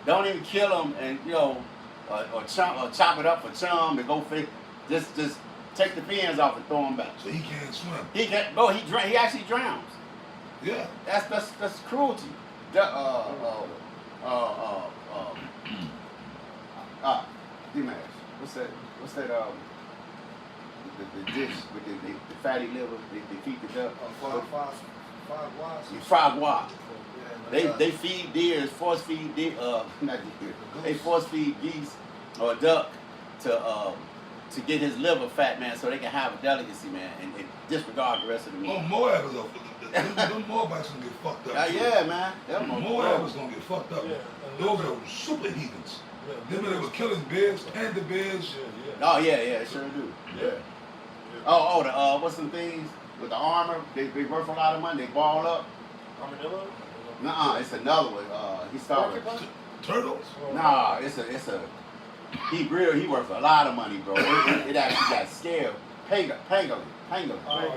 Don't even kill him and or chop it up for chum and go fish. Just take the fins off and throw him back. So he can't swim. He can't. No, he actually drowns. Yeah. That's cruelty. D-Max. What's that? The dish with the fatty liver, they feed the duck. Frog wah. They feed deers, force feed deer, not deer. They force feed geese or duck to get his liver fat, man, so they can have a delicacy, man, and disregard the rest of the meat. Oh, Moab is them Moabites gonna get fucked up. Yeah, man. Moab is gonna get fucked up. Yeah. Those are super heathens. Them that were killing bears, panda bears. Oh yeah, sure do. Yeah. Oh, the what's some things with the armor? They worth a lot of money. They ball up. Armadillo? Nuh-uh, it's another one. He started. Turtles? Nah, it's a. He worth a lot of money, bro. It actually got scaled. Pangolin. Oh,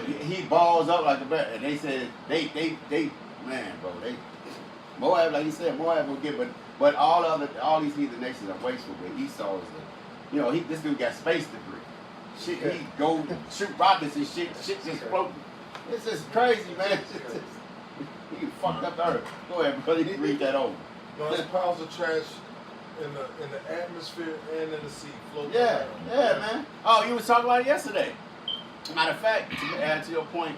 yeah. He balls up like a bear, and they said they man, bro. Moab, like he said, Moab will get, but all these heathen nations are wasteful. But Esau is this dude got space debris. Shit, he go shoot rockets and shit just floating. It's just crazy, man. He fucked up the earth. Go ahead, because he didn't read that over. No, there's piles of trash in the atmosphere and in the sea floating Yeah, around. man. Oh, you was talking about it yesterday. Matter of fact, to add to your point,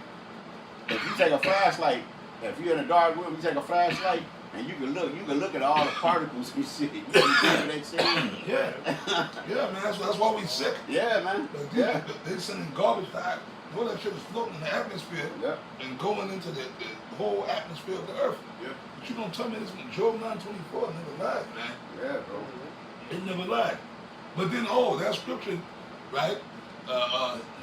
if you take a flashlight, if you're in a dark room, you take a flashlight and you can look at all the particles and shit. You can that shit. Yeah. Yeah, man. That's why we sick. Yeah, man. Like, they sending garbage back. All that shit is floating in the atmosphere and going into the whole atmosphere of the earth. Yeah. But you don't tell me this one. Job 9:24 never lied, man. Yeah, bro. It never lied. But then, that scripture, right?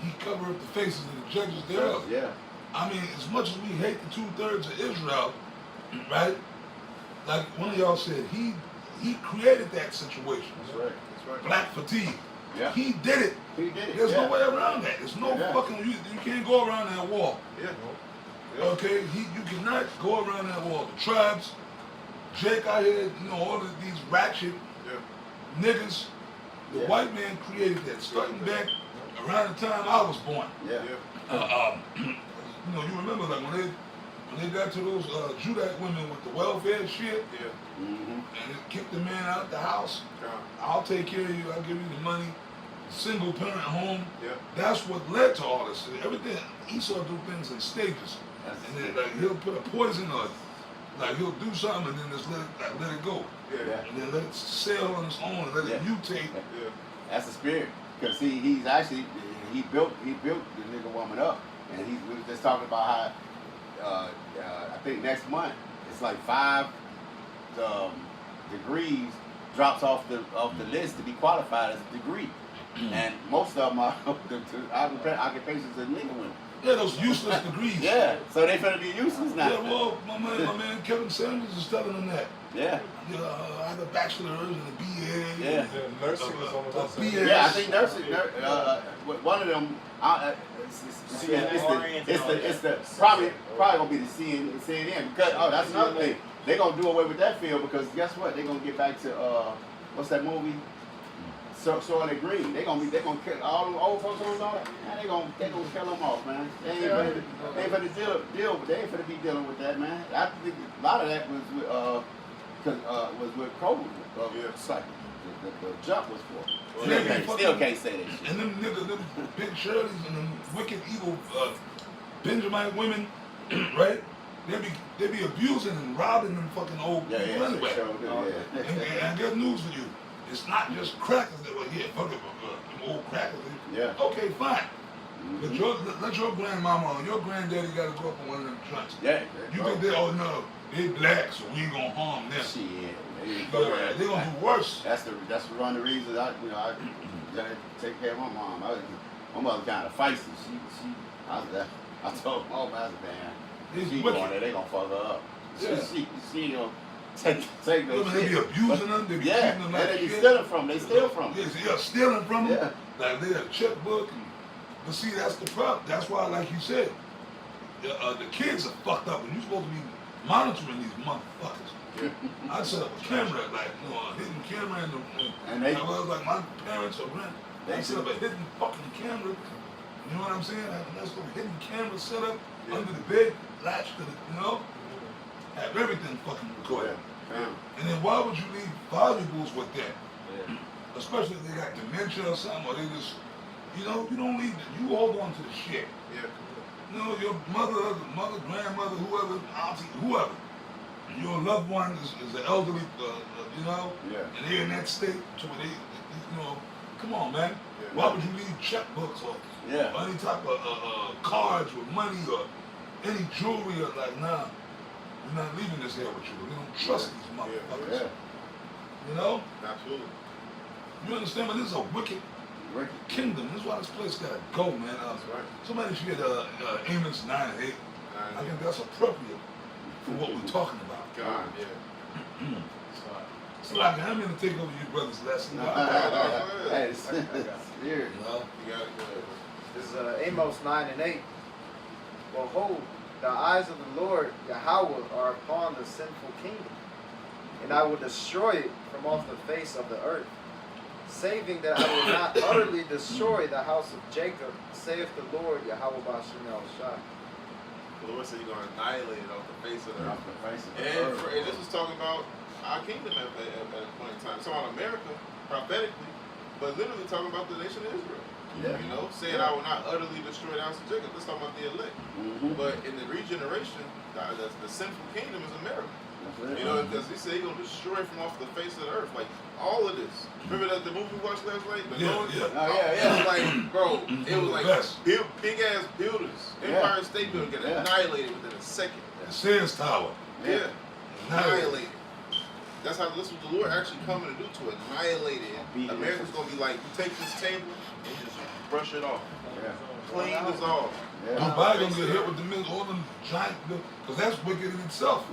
He covered up the faces of the judges thereof. Yeah. I mean, as much as we hate the 2/3 of Israel, right? Like one of y'all said, he created that situation. That's right. Black fatigue. Yeah. He did it. He did it. There's no way around that. There's no Yeah. fucking, you can't go around that wall. Yeah. Okay? You cannot go around that wall. The tribes, Jake out here, all of these ratchet niggas, the white man created that. Starting back around the time I was born. Yeah. You remember like when they got to those Judite women with the welfare shit, Mm-hmm. and it kicked the man out the house. I'll take care of you. I'll give you the money. Single parent home. Yeah. That's what led to all this. Everything Esau do things in stages, and then like he'll put a poison on it. Like he'll do something and then just let it go, Yeah. and then let it sail on its own and let it mutate. Yeah. That's the spirit. Because he's actually he built the nigga woman up, and we was just talking about how I think next month it's like 5 degrees drops off the list to be qualified as a degree, and most of them are the occupations of nigga women. Yeah, those useless degrees. Yeah, so they finna be useless now. Yeah, well, my man Kevin Sanders is telling them that. Yeah. I have a bachelor's and a BA. Yeah. Yeah, nursing is on the a BS. Yeah, I think nursing. One of them. It's the probably gonna be the CNN because that's another thing. They gonna do away with that field because guess what? They gonna get back to what's that movie? Soylent Green. They gonna kill all them old folks on that. Man, they gonna kill them off, man. They ain't finna deal with. They ain't finna be dealing with that, man. I think a lot of that was with COVID. It's like the jump was for. Still can't say that shit. And them niggas, them big Shirleys and them wicked evil Benjamin women, right? They be abusing and robbing them fucking old people anyway. Sure do, And I got news for you. It's not just crackers that were here. Fuck it, them old crackers. Yeah. Okay, fine. Let your grandmama or your granddaddy gotta go up in one of them joints. Yeah. You think they black, so we ain't gonna harm them. Shit. They gonna do worse. That's one of the reasons I gotta take care of my mom. My mother kind of feisty. I told my mom, I said, she going there, they gonna fuck her up. Yeah. She gonna take those They shit. be abusing them, they be treating them like they be shit. stealing from them. They steal from them. Yeah, stealing from them. Yeah. Like they got a checkbook. But see, that's the problem. That's why, like you said, the kids are fucked up, and you're supposed to be monitoring these motherfuckers. I set up a camera, like, a hidden camera in the room. And they, I was like, my parents are rent. I set up a hidden fucking camera. You know what I'm saying? That's a hidden camera set up under the bed, latched to the, have everything fucking recorded. And then why would you leave valuables with them? Especially if they got dementia or something, or they just, you don't leave it. You hold on to the shit. Yeah. Your mother, grandmother, whoever, auntie, whoever. Your loved one is an elderly, and they're in that state to where they, come on, man. Yeah. Why would you leave checkbooks or any type of cards with money or any jewelry or like, nah, we're not leaving this here with you. We don't trust these motherfuckers. Absolutely. You understand? But this is a wicked kingdom. This is why this place gotta go, man. That's right. Somebody should get Amos 9 and 8. I think that's appropriate for what we're talking about. God, yeah. So like, I'm gonna take over your brother's lesson. Hey, it's weird. You got it good. This is Amos 9 and 8. Behold, the eyes of the Lord Yahweh are upon the sinful kingdom, and I will destroy it from off the face of the earth, saving that I will not utterly destroy the house of Jacob, saith the Lord Yahweh Bashim El-Shai. The Lord said He's going to annihilate it off the face of the earth. Off the face of the And, earth. and this was talking about our kingdom at a point in time. It's talking about America prophetically, but literally talking about the nation of Israel. Yeah. Saying I will not utterly destroy the house of Jacob. Let's talk about the elect. But in the regeneration, the sinful kingdom is America. Because He said He's going to destroy from off the face of the earth. Like, all of this. Remember that the movie we watched last night? The Noah? It was like, bro, it was like big ass buildings. Empire State Building get annihilated within a second. The Sears Tower. Yeah. Annihilated. That's how this was the Lord actually coming to do, to annihilate it. America's going to be like, you take this table and you just brush it off. Clean this off. Dubai gonna get hit with all them giant, because that's wicked in itself. So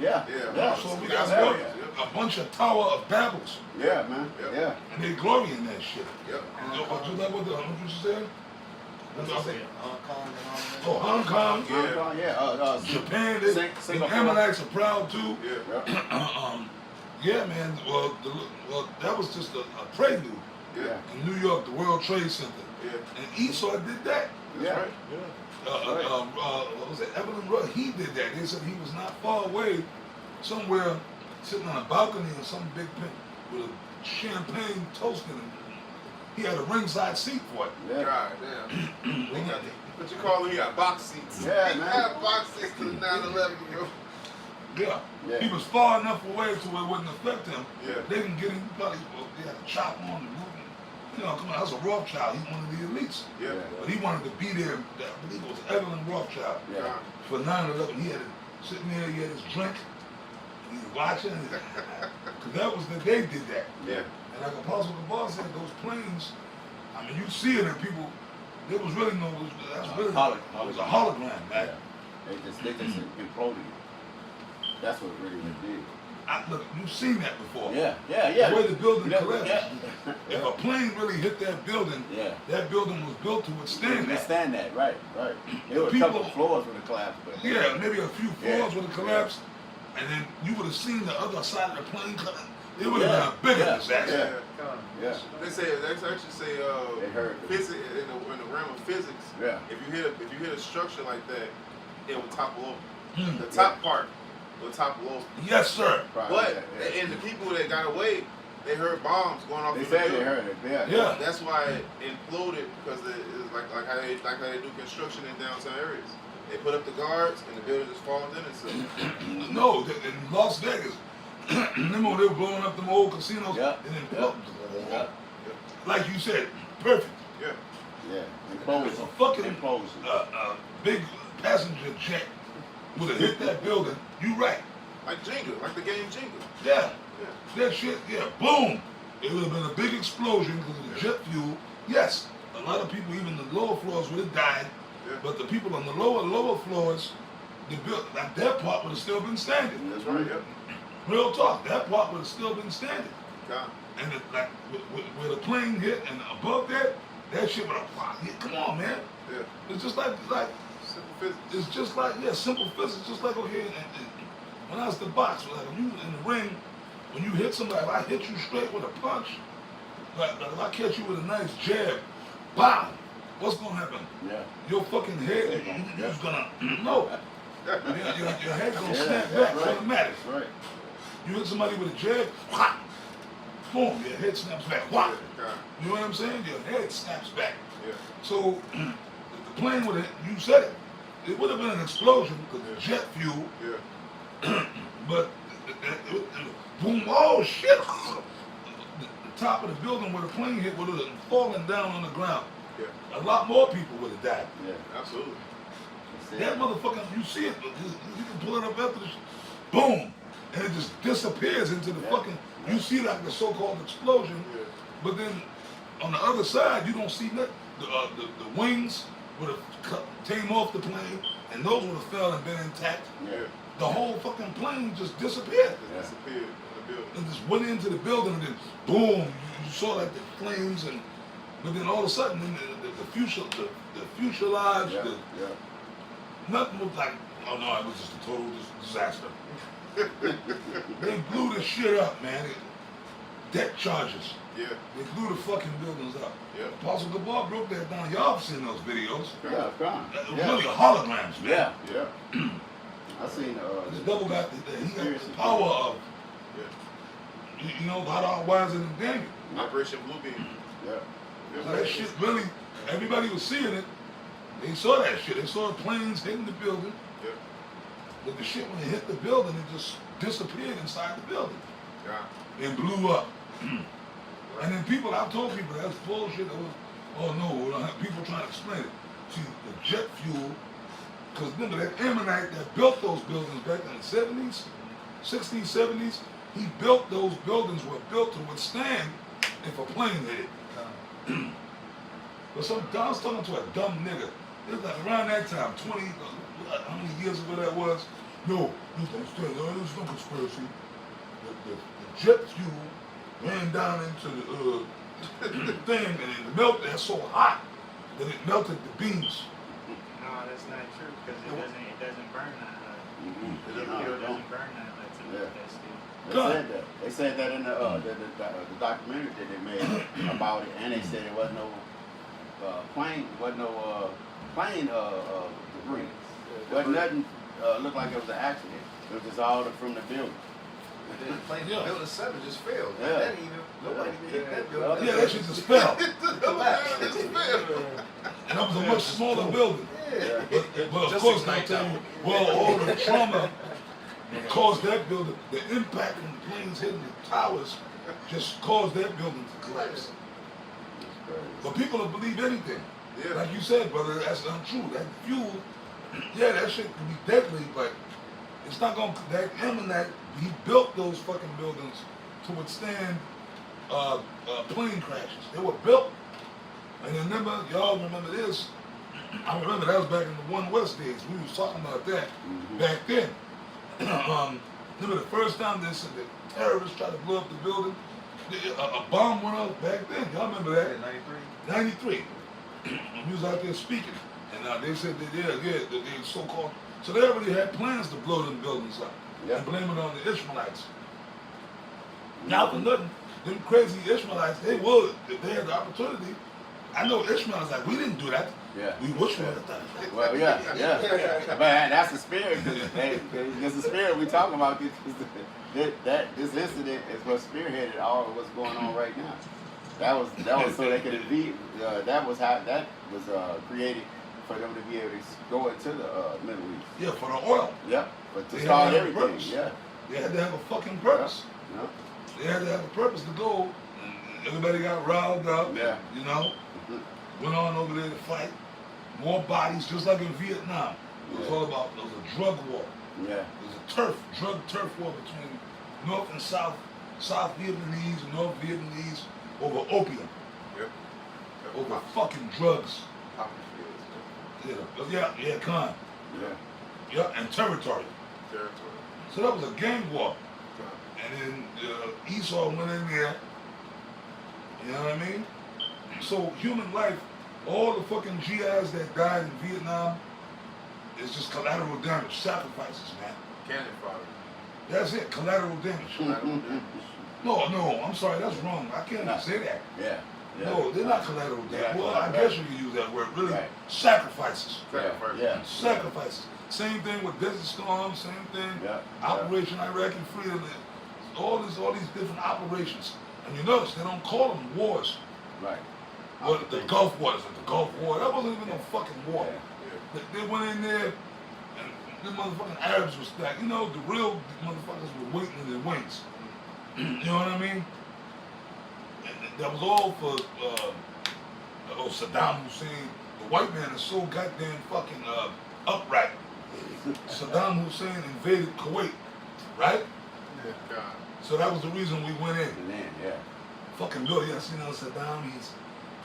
we got a bunch of Tower of Babels. Yeah, man. Yeah. And they glory in that shit. Yep. What you said? Hong Kong and all that. Oh, Hong Kong. Yeah. Japan, Singapore. the Amalekites are proud too. Yeah. Man. Well, that was just a prelude. Yeah. In New York, the World Trade Center. Yeah. And Esau did that. Yeah. Right. What was it? Evelyn Rudd, he did that. They said he was not far away, somewhere sitting on a balcony or some big pit with a champagne toasting. He had a ringside seat for it. God damn. What you call it? He got box seats. Yeah, He man. had box seats to the 9/11, yo. Yeah. He was far enough away to where it wouldn't affect him. Yeah. They didn't get him, they had a chop on the roof. Come on, that's a Rothschild. He's one of the elites. Yeah. But he wanted to be there. I believe it was Evelyn Rothschild. Yeah. For 9/11, he had it sitting there, he had his drink, he was watching, because that was they did that. Yeah. And like Apostle Gabar said, those planes, I mean, you see it in people, There was really no. That's really. It was a Hologram. hologram, man. Yeah. They just imploded it. That's what really did. Look, you've seen that before. Yeah. The way the building Yeah, collapsed. yeah. If a plane really hit that building, Yeah. that building was built to withstand that. Understand that, right. There were a People- couple of floors with a collapse, but Yeah, maybe a few Yeah. floors would have collapsed, and then you would have seen the other side of the plane collapse. It would have been a bigger Yeah. disaster. Yeah. They actually say They heard it. physics in the realm of physics. Yeah. If you hit a structure like that, it will topple over. Hmm. The top part will topple over. Yes, sir. Right, But yeah. and the people that got away, they heard bombs going off. They in the said they building. heard it. Yeah. Yeah. That's why it imploded because it's like how they do construction in downtown areas. They put up the guards and the building just falls in itself. No, in Las Vegas, remember when they were blowing up them old casinos? Yeah. And then Yeah. like you said, perfect. Yeah. Yeah. It's a Implosion. fucking Implosion. big passenger jet would have hit that building. You right. Like Jenga, like the game Jenga. Yeah. Yeah. That shit, yeah, boom. It would have been a big explosion because of the jet fuel. Yes, a lot of people, even the lower floors, would have died. Yeah. But the people on the lower floors, like that part would have still been standing. That's right. Yep. Real talk, that part would have still been standing. God. And where the plane hit and above that shit would have hit. Come on, man. Yeah. It's just like Simple physics. it's just like simple physics. Just like okay, and when I was the box, like when you in the ring, when you hit somebody, if I hit you straight with a punch, like if I catch you with a nice jab, bam, what's gonna happen? Yeah. Your fucking head, you're just gonna no. Your head's gonna snap that's back right. automatic. That's right. You hit somebody with a jab, whop, boom, your head snaps back. Whop. God. You know what I'm saying? Your head snaps back. Yeah. So if the plane would have, you said it, it would have been an explosion because of jet fuel, Yeah. but boom, oh shit! The top of the building where the plane hit would have fallen down on the ground. Yeah. A lot more people would have died. Yeah. Absolutely. That's That it. motherfucker, you see it, you can pull it up after this, boom, and it just disappears into the Yeah. fucking, you see like the so-called explosion, Yeah. but then on the other side, you don't see nothing. The wings would have came off the plane, and those would have fell and been intact. Yeah. The whole fucking plane just disappeared. It disappeared in the building. And just went into the building, and then boom, you saw like the flames, and but then all of a sudden, then the fuselage, Yeah. the, Yeah. nothing was like, oh no, it was just a total disaster. They blew the shit up, man. Deck charges. Yeah. They blew the fucking buildings up. Yeah. Apostle Gabar broke that down. Y'all have seen those videos. Yeah. Come. That was Yeah. really holograms, man. Yeah. Yeah. I seen The devil got he got the Conspiracy power of, Yeah. you know, God all wiser than Daniel. Operation Bluebeam. Yeah. So that shit really, everybody was seeing it. They saw that shit. They saw the planes hitting the building. Yeah. But the shit, when it hit the building, it just disappeared inside the building Yeah. and blew up. And then people, I've told people that's bullshit. Oh no, we don't have people trying to explain it. See, the jet fuel, because remember that Ammonite that built those buildings back in the 70s, 60s, 70s, he built those buildings were built to withstand if a plane hit it. But I was talking to a dumb nigga. It was like around that time, 20, how many years ago that was? No, you don't understand, there's no conspiracy. The jet fuel ran down into the thing and it melted. It's so hot that it melted the beams. No, that's not true because it doesn't burn that hot. Mm-hmm. The fuel doesn't burn that hot to Yeah. make that steel. They said that. They said that in the documentary that they made about it, and they said it wasn't no plane debris. Wasn't nothing looked like it was an accident. It was just all from the building. And then the plane, Yeah. building 7 just failed. Yeah. That even, nobody even hit that building. Yeah, that shit just fell. Collapsed. And that was a much smaller building. Yeah. But of Just course, they'll ignite tell that you, well, all the trauma caused that building, the impact from the planes hitting the towers just caused that building to collapse. But people don't believe anything. Yeah. Like you said, brother, that's untrue. That fuel, yeah, that shit can be deadly, but it's not gonna, that Ammonite, he built those fucking buildings to withstand plane crashes. They were built And then y'all remember this? I remember that was back in the One West days. We was talking about that back then. Remember the first time they said the terrorists tried to blow up the building? A bomb went off back then. Y'all remember that? 93. We was out there speaking. And they said that, they so-called, so they already had plans to blow them buildings up. Yeah. And blame it on the Ishmaelites. Now for nothing, them crazy Ishmaelites, they would, if they had the opportunity. I know Ishmaelites like, we didn't do that. Yeah. We wish we had done that. Well, yeah. But that's the spirit. It's the spirit we talking about. This incident is what spearheaded all of what's going on right now. That was so they could that was how that was created for them to be able to go into the Middle East. Yeah, for the oil. Yep. But to They start had to have a everything. purpose. Yeah. They had to have a fucking purpose. Yeah. They had to have a purpose to go. And everybody got riled up. Yeah. You know, went on over there to fight. More bodies, just like in Vietnam. It was all about, it was a drug war. Yeah. It was a drug turf war between North and South Vietnamese and North Vietnamese over opium. Yep. Over fucking drugs. Yeah, con. Yeah. Yeah, and territory. Territory. So that was a gang war. And then Esau went in there. You know what I mean? So human life, all the fucking GIs that died in Vietnam is just collateral damage, sacrifices, man. Cannon fire. That's it, collateral damage. Collateral damage. No, I'm sorry, that's wrong. I can't even say that. Yeah. Yeah. No, they're not collateral damage. Yeah, Well, I right. guess you can use that word. Really, Right. sacrifices. Sacrifice. Yeah. Sacrifices. Same thing with Desert Storm, same thing. Yeah. Operation Iraqi Freedom. All these different operations. And you notice they don't call them wars. Right. Well, the Gulf War, the Gulf War. That wasn't even no fucking war. Yeah. They went in there, and the motherfucking Arabs was stacked. You know, the real motherfuckers were waiting in their wings. You know what I mean? And that was all for Saddam Hussein. The white man is so goddamn fucking upright. Saddam Hussein invaded Kuwait, right? God. So that was the reason we went in. And then, yeah. Fucking Bill, yes, you know, Saddam, he's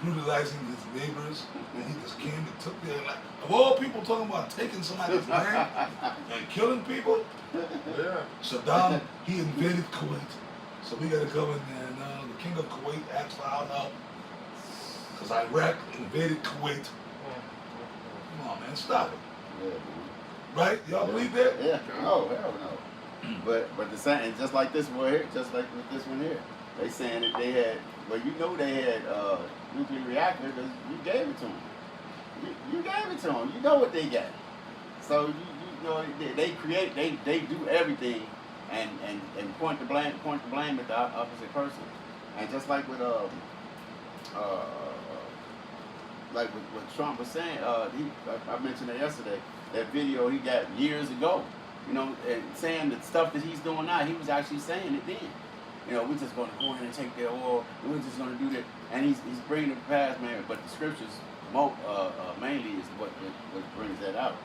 brutalizing his neighbors, and he just came and took their land. Of all people talking about taking somebody's land and killing people, Yeah. Saddam, he invaded Kuwait. So we gotta go in there now. The king of Kuwait asked for our help. Because Iraq invaded Kuwait. Come on, man, stop it. Yeah. Right? Y'all believe that? Yeah. Oh, hell no. But the same, and just like this one here, just like with this one here, they saying that they had, well, you know they had nuclear reactor because you gave it to them. You gave it to them. You know what they got. So you know they do everything and point the blame at the opposite person. And just like with what Trump was saying, I mentioned that yesterday. That video he got years ago, you know, and saying the stuff that he's doing now, he was actually saying it then. You know, we're just going to go in and take their oil. We're just going to do that, and he's bringing it past, man. But the scriptures, mainly, is what brings that out.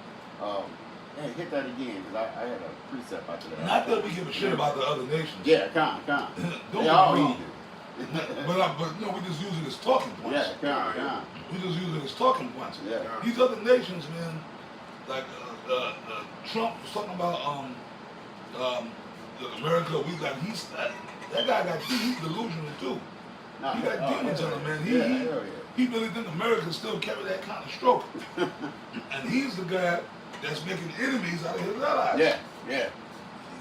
Hey, hit that again, because I had a precept after that. Not that we give a shit about the other nations. Yeah, come. Don't They all get me need wrong. But no, we just use it as talking points. Yeah, come. We just use it as talking points. Yeah. These other nations, man, like Trump was talking about America. That guy got he's delusional too. No, He got demons in him, man. He really think America still carry that kind of stroke. And he's the guy that's making enemies out of his allies. Yeah.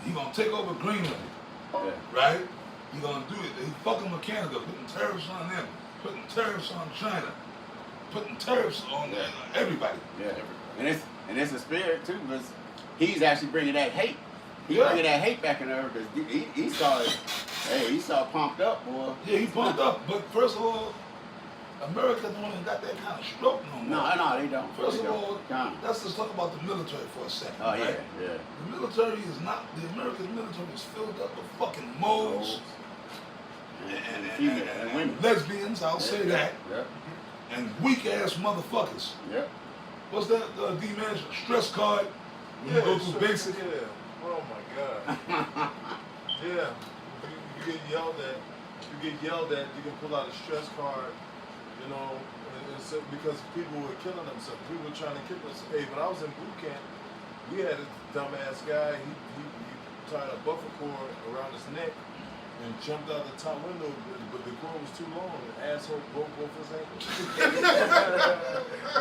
He gonna take over Greenland, right? He gonna do it. He fucking with Canada, putting tariffs on them, putting tariffs on China, putting tariffs on everybody. Yeah. And it's a spirit too, because he's actually bringing that hate. He's Yeah. bringing that hate back in there because he saw pumped up, boy. Yeah, he pumped up. But first of all, America don't even got that kind of stroke no more. No, they don't. First They of don't. all, Come. let's just talk about the military for a second. Oh, right? yeah. The military is not, the American military is filled up with fucking moles And female and women. lesbians, I'll say that, Yep. and weak ass motherfuckers. Yep. What's that D-man stress card? When you go through basic? Yeah. Oh my God. Yeah. You get yelled at. You can pull out a stress card. You know, and so because people were killing themselves. People were trying to kill themselves. Hey, when I was in boot camp, we had a dumbass guy. He tied a buffer cord around his neck and jumped out the top window, but the cord was too long. And the asshole broke both his ankles.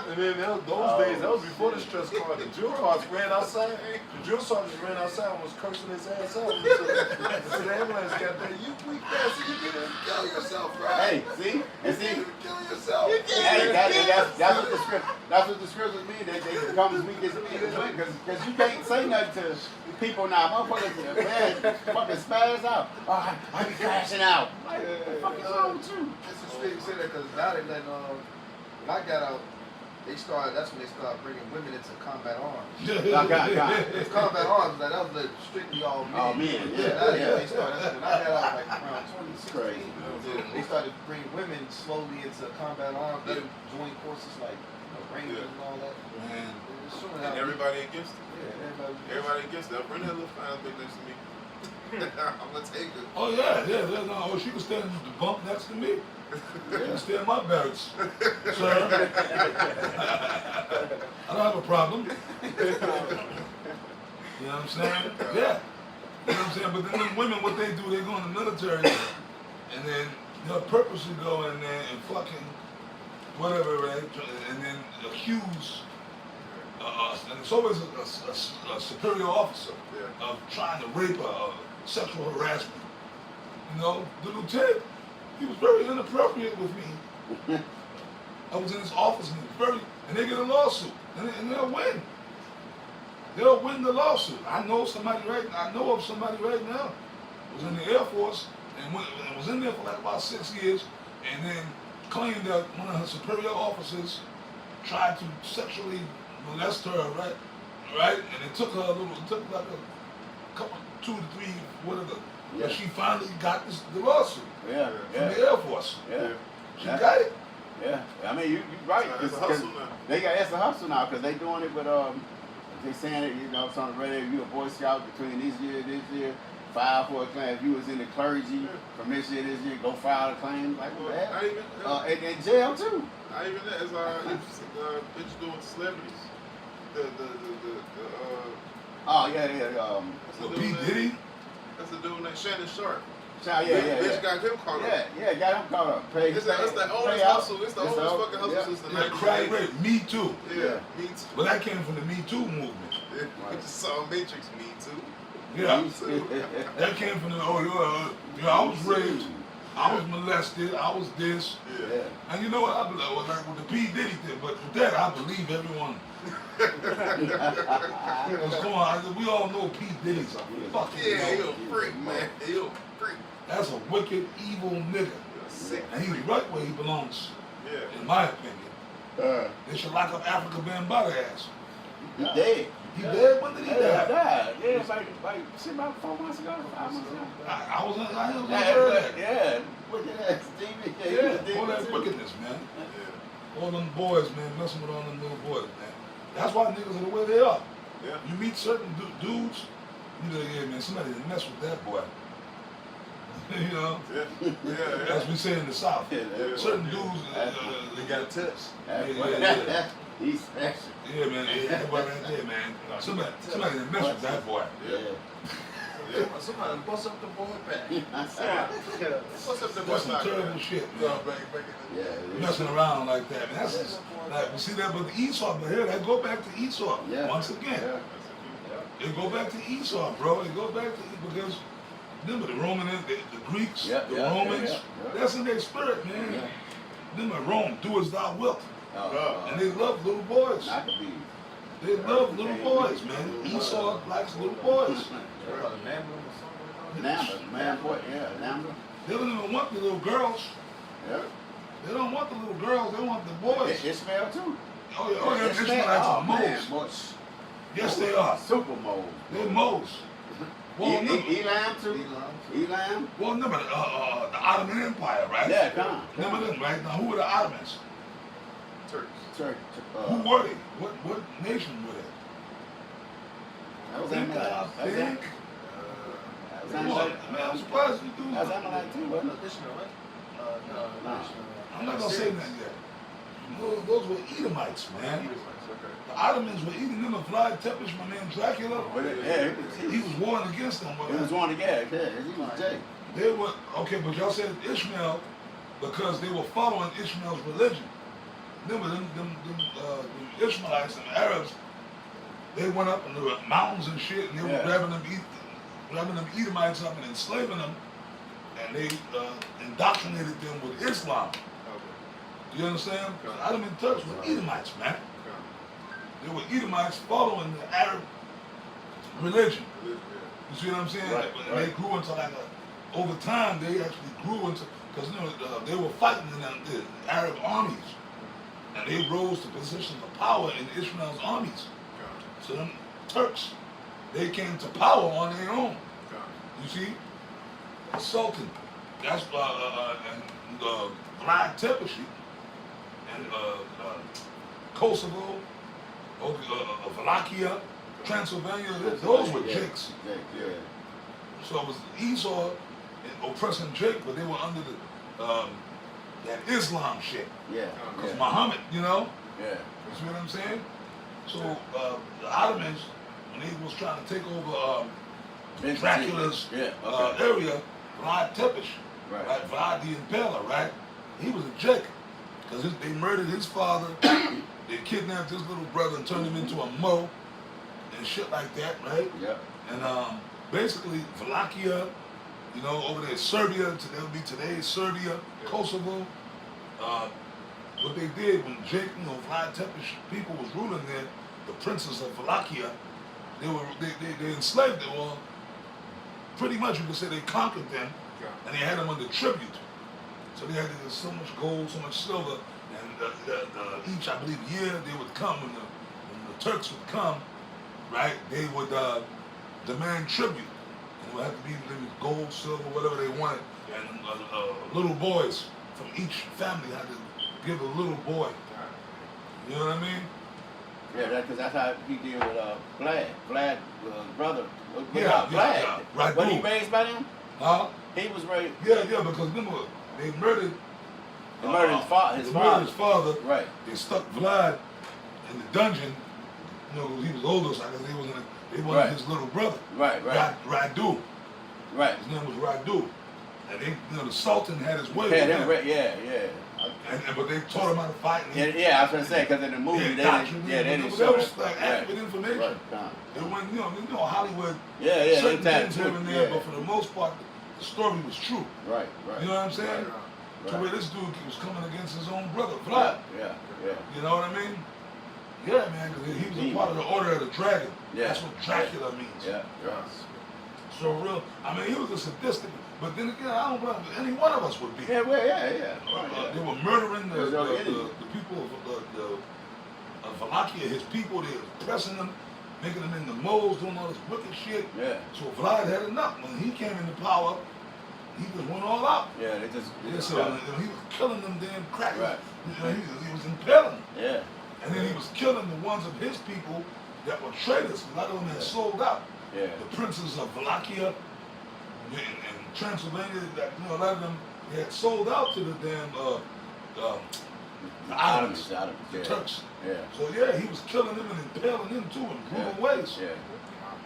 And then those days, that was before the stress card. The drill cards ran outside. The drill sergeants ran outside and was cursing his ass out. So the ambulance got there. You weak bastard, you didn't even kill yourself, right? Hey, see? And see? You kill yourself. Hey, that's what the scriptures mean. They become as weak as me. Because you can't say nothing to people now. Motherfuckers, man, fucking spaz out. Oh, I be crashing out. Like, what the fuck is wrong with you? It's interesting you say that because now they letting, when I got out, that's when they started bringing women into combat arms. It's combat arms, like, that was strictly all men. Oh, men, They started, that's when I got out, like around 2016. Crazy. They started bringing women slowly into combat arms. They joined courses like Rangers and all that. Man. It's showing And how everybody against it. Yeah, Everybody against it. Bring that little fine bitch next to me. I'm gonna take it. Oh yeah. No, she was standing the bump next to me. She was standing in my barracks, sir. I don't have a problem. You know what I'm saying? Yeah. You know what I'm saying? But then them women, what they do, they go in the military, and then they'll purposely go in there and fucking whatever, right? And then accuse. And it's always a superior officer of trying to rape her, sexual harassment. You know, the lieutenant, he was very inappropriate with me. I was in his office and they get a lawsuit, and they'll win. They'll win the lawsuit. I know of somebody right now who was in the Air Force and was in there for like about 6 years, and then claimed that one of her superior officers tried to sexually molest her, right? And it took like a couple, 2 to 3, whatever. Yeah. But she finally got the lawsuut from the Air Force. Yeah. She got it. Yeah. I mean, you're right. It's a hustle now. It's a hustle now because they doing it with they saying it. You know, it's on the radio. You a Boy Scout between this year, file for a claim. If you was in the clergy from this year, go file a claim. Like what the hell? And jail too. Not even that. It's bitch doing celebrities. Oh yeah. So P. Diddy. That's the dude named Shannon Sharp. Yeah. Bitch got him caught up. Yeah, got him caught up. It's the oldest hustle. It's the oldest fucking hustle since the Yeah, crack 1980s. rape. Me Too. Yeah, Me Too. But that came from the Me Too movement. Yeah, we just saw Matrix, Me Too. Yeah. Me Too. That came from the, I was raped, I was molested, I was this. Yeah. And you know what, I believe, like what the P. Diddy did, but with that, I believe everyone. What's going on? We all know P. Diddy's a fucking Yeah, he a freak, man. He a freak. That's a wicked, evil nigga. Sick. And he's right where he belongs, Yeah. in my opinion. They should lock up Africa Bambaataa ass. He dead. He dead? When did he die? Died. Yeah, it's like about 4 months ago, 5 months ago. I was on Yeah. Wicked ass Stevie. Yeah, all that wickedness, man. All them boys, man, messing with all them little boys, man. That's why niggas are the way they are. Yeah. You meet certain dudes, you know, yeah, man, somebody didn't mess with that boy. You know? Yeah. As we say in the South. Yeah. Certain dudes, They got touched. yeah. He's special. Yeah, man, that boy right there, man. Somebody didn't mess with that boy. Yeah. Somebody bust up the boy back. What's up there, That's some terrible shit, man. Yeah. Messing around like that, man. That's just, like, you see that with the Esau, but here, that go back to Esau once again. Yeah. It go back to Esau, bro. It go back to because remember the Roman, the Greeks, the Romans. That's in their spirit, man. Remember Rome, do as thou wilt, and they love little boys. Not to be. They love little boys, man. Esau likes little boys. Namba, man, boy, Namba. They don't even want the little girls. Yeah. They don't want the little girls. They want the boys. Ishmael too. Oh yeah, Ishmaelites are moles. Yes, they are. Super moles. They're moles. Well, Elam too. Elam. Well, remember the Ottoman Empire, right? Yeah, come on. Remember them, right? Now, who were the Ottomans? Turks. Who were they? What nation were they? That was Amalek. I think. That was Amalek. Man, I'm surprised you do That was Amalek too, wasn't it? I'm not gonna say nothing yet. Those were Edomites, man. The Ottomans were eating them. Vlad Tepes, my man Dracula. He was warring against them. He was warring against. Yeah, he was Jake. They were okay, but y'all said Ishmael because they were following Ishmael's religion. Remember them Ishmaelites and the Arabs, they went up in the mountains and shit, and they were grabbing them Edomites up and enslaving them, and they indoctrinated them with Islam. You understand? The Ottoman Turks were Edomites, man. They were Edomites following the Arab religion. You see what I'm saying? Right, And they grew into like over time they actually grew into, because they were fighting in the Arab armies, and they rose to positions of power in Ishmael's armies. So them Turks, they came to power on their own. You see, the Sultan, that's and Vlad Tepes and Kosovo, Wallachia, Transylvania, those were Jakes. So it was Esau oppressing Jake, but they were under that Islam shit. Because Muhammad, you know? Yeah. You see what I'm saying? So the Ottomans, when they was trying to take over Dracula's area, Vlad Tepes, right? Vlad the Impaler, right? He was a Jake. Because they murdered his father, they kidnapped his little brother and turned him into a Mo and shit like that, right? Yeah. And basically, Wallachia, over there, Serbia, that would be today's Serbia, Kosovo. What they did when Jake, Vlad Tepes people was ruling there, the princes of Wallachia, they enslaved them. Well, pretty much you could say they conquered them, and they had them under tribute. So they had to get so much gold, so much silver, and each, I believe, year they would come, when the Turks would come, right, they would demand tribute. And it would have to be gold, silver, whatever they wanted. And little boys from each family had to give a little boy. You know what I mean? Yeah, because that's how he did with Vlad. Vlad's brother. Vlad. Right. Was he raised by them? Huh? He was raised. Yeah, because remember, they murdered. They murdered his father. Right. They stuck Vlad in the dungeon. He was older, so I guess they wanted his little brother. Right. Radu. Right. His name was Radu. And they, the Sultan had his way. Yeah. But they taught him how to fight. I was gonna say, because in the movie they didn't show that was like accurate information. Right. It went, Hollywood. Yeah. Certain things here and there, but for the most part, the story was true. Right. You know what I'm saying? To where this dude was coming against his own brother, Vlad. Yeah. You know what I mean? Yeah, man, because he was a part of the Order of the Dragon. Yeah. That's what Dracula means. Yeah. So real, he was a sadistic, but then again, I don't believe any one of us would be. Yeah. They were murdering the people of Wallachia, his people. They were oppressing them, making them into moles, doing all this wicked shit. Yeah. So Vlad had enough. When he came into power, he just went all out. Yeah, they just. So he was killing them damn crackers. Right. He was impaling them. Yeah. And then he was killing the ones of his people that were traitors. A lot of them had sold out. Yeah. The princes of Wallachia and Transylvania, a lot of them had sold out to the damn the Ottomans, the Turks. Yeah. So he was killing them and impaling them too in brutal ways. Yeah.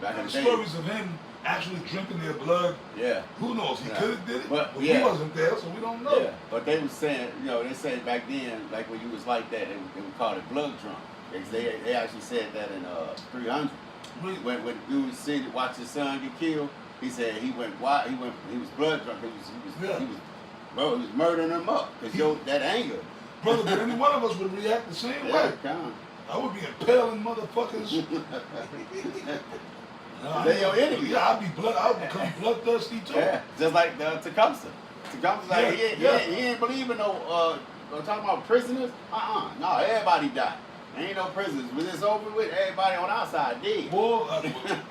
Back in And the day. stories of him actually drinking their blood. Yeah. Who knows? He could have did it, but he wasn't there, so we don't know. Yeah. But they was saying, they said back then, like when you was like that, they would call it blood drunk. They actually said that in 300. When the dude watched his son get killed, he said he went wild. He was blood drunk. He was murdering them up because that anger. Brother, but any one of us would react the same way. I would be impaling motherfuckers. They're your enemy. Yeah, I would become bloodthirsty too. Yeah, just like Tecumseh. Tecumseh's like he ain't believing talking about prisoners. No, everybody died. Ain't no prisoners. When it's over with, everybody on our side dead. Well,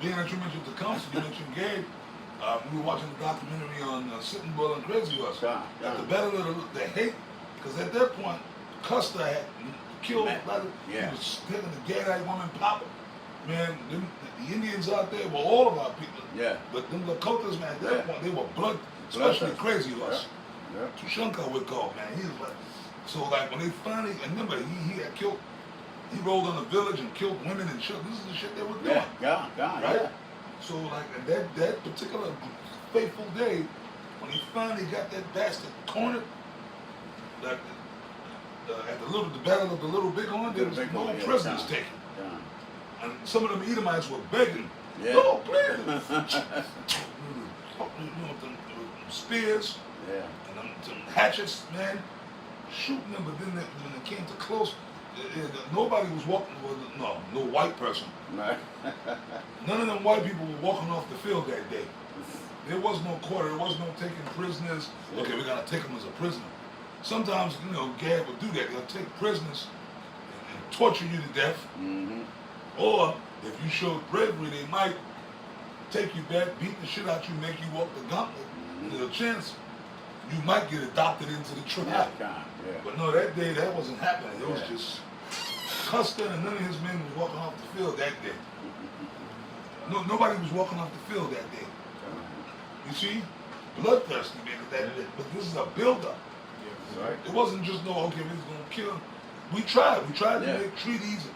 being that you mentioned Tecumseh, you mentioned Gabe. We were watching the documentary on Sitting Bull and Crazy Horse. The battle of the hate, because at that point, Custer had killed. He was taking the Gadite woman, Papa. Man, the Indians out there were all of our people. Yeah. But them Lakotas, man, at that point, they were blood, especially Crazy Horse. Yeah. Tushonka would call, man. He was like, so like when they finally, and remember, he had killed, he rolled on a village and killed women and shit. This is the shit they were doing. Yeah, gone, Right? yeah. So like that particular fateful day, when he finally got that bastard cornered, like at the battle of the Little Bighorn, there was Little no Bighorn, yeah, prisoners gone. taken. Gone. And some of them Edomites were begging, Yeah. no, please. them spears Yeah. and them hatchets, man, shooting them. But then when it came to close, nobody was walking. No white person. Right. None of them white people were walking off the field that day. There was no quarter. There was no taking prisoners. Okay, we gotta take them as a prisoner. Sometimes, Gad would do that. They'll take prisoners and torture you to death. Mm-hmm. Or if you showed bravery, they might take you back, beat the shit out you, make you walk the gauntlet. There's a chance you might get adopted into the tribe. Yeah, gone. Yeah. But no, that day that wasn't happening. It was Yeah. just Custer and none of his men was walking off the field that day. No, nobody was walking off the field that day. You see, bloodthirsty, man. But this is a build-up. Right. It wasn't just okay, we're just gonna kill him. We tried to Yeah. make treaties,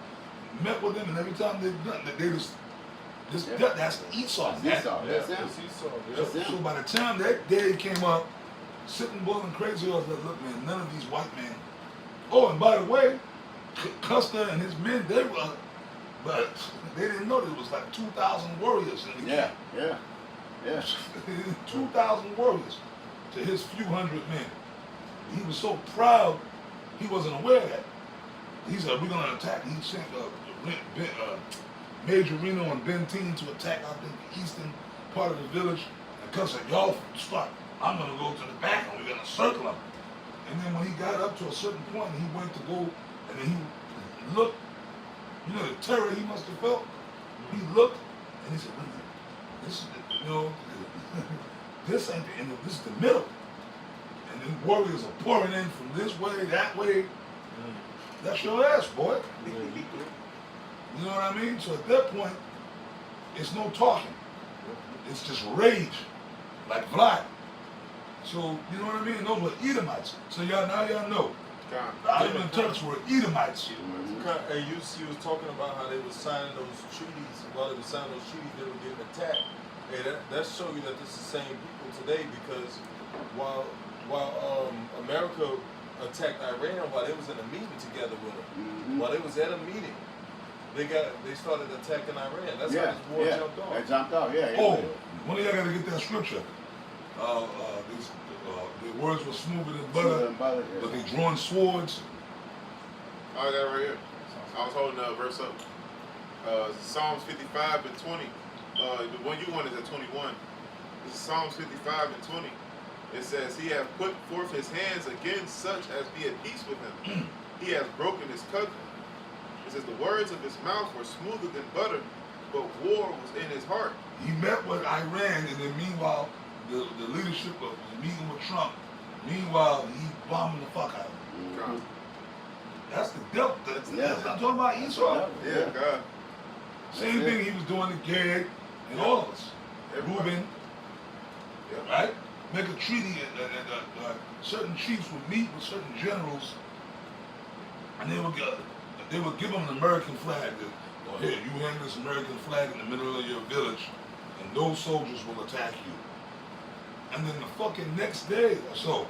met with them, and every time they've done that, they just Yeah. that's Esau. That's man. Esau. That's him. It's Esau. So, Yeah. so by the time that day came up, sitting boiling crazy, I was like, look, man, none of these white men. Oh, and by the way, Custer and his men, they were, but they didn't know there was like 2,000 warriors in the Yeah. camp. Yeah. Yeah. 2,000 warriors to his few hundred men. He was so proud, he wasn't aware of that. He said, we're going to attack. He sent Major Reno and Benteen to attack, I think, the eastern part of the village. And Custer said, y'all start. I'm going to go to the back and we're going to circle him. And then when he got up to a certain point, he went to go, and then he looked, the terror he must have felt. He looked, and he said, wait a minute, this is, this ain't the end, this is the middle. And then warriors are pouring in from this way, that way. That's your ass, boy. You know what I mean? So at that point, it's no talking. It's just rage, like Vlad. So, you know what I mean? Those were Edomites. So y'all know. Gone. The Ottoman Turks were Edomites. And you was talking about how they were signing those treaties. While they were signing those treaties, they were getting attacked. And that show you that this is the same people today, because while America attacked Iran while they was in a meeting together with them, while they was at a meeting, they started attacking Iran. That's how this war jumped off. That jumped off. Yeah. Oh, one of y'all got to get that scripture. The words were smoother than butter, but they drawn swords. I got it right here. I was holding the verse up. Psalms 55 and 20. The one you wanted is at 21. This is Psalms 55 and 20. It says, he hath put forth his hands against such as be at peace with him. He has broken his covenant. It says, the words of his mouth were smoother than butter, but war was in his heart. He met with Iran, and then meanwhile, the leadership was meeting with Trump. Meanwhile, he bombing the fuck out of him. That's the devil. I'm talking about Esau. Yeah, God. Same thing he was doing to Gad and all of us. Everybody. Reuben, right? Make a treaty, and certain chiefs would meet with certain generals, and they would give them an American flag. Or here, you hang this American flag in the middle of your village, and those soldiers will attack you. And then the fucking next day or so,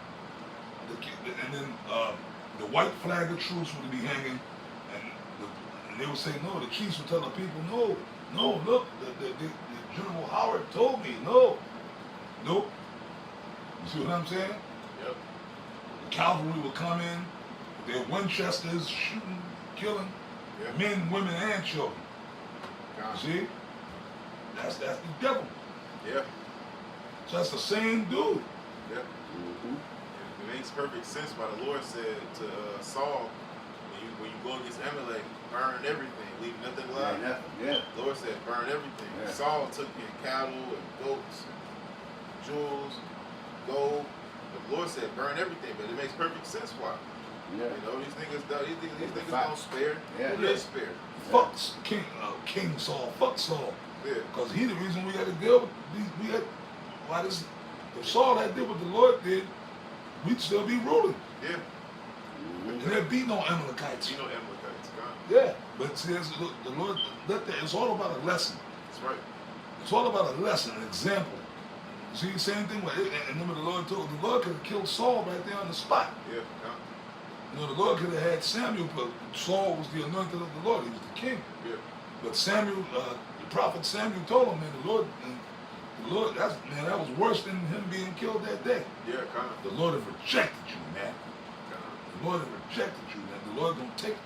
the white flag of truce would be hanging, and they would say, no, the chiefs would tell the people, no, look, the General Howard told me, nope. You see what I'm saying? Yep. The cavalry would come in with their Winchesters, shooting, killing men, women, and children. God. See? That's the devil. Yeah. So that's the same dude. Yeah. It makes perfect sense why the Lord said to Saul, when you go against Amalek, burn everything, leave nothing alive. Yeah. The Lord said, burn everything. Yeah. Saul took in cattle and goats, jewels, gold. The Lord said, burn everything, but it makes perfect sense why. Yeah. You know, these niggas don't spare. Yeah. Who they spare? Fuck King Saul. Fuck Saul. Yeah. Because he the reason we had to deal with these. If Saul had did what the Lord did, we'd still be ruling. Yeah. And there'd be no Amalekites. You know Amalekites, God. Yeah, but see, look, the Lord, it's all about a lesson. That's right. It's all about a lesson, an example. See, same thing with, and then when the Lord could have killed Saul right there on the spot. Yeah, God. You know, the Lord could have had Samuel, but Saul was the anointed of the Lord. He was the king. Yeah. But Samuel, the prophet Samuel told him, man, the Lord, that was worse than him being killed that day. Yeah, God. The Lord had rejected you, man. God. The Lord had rejected you, man. The Lord gonna take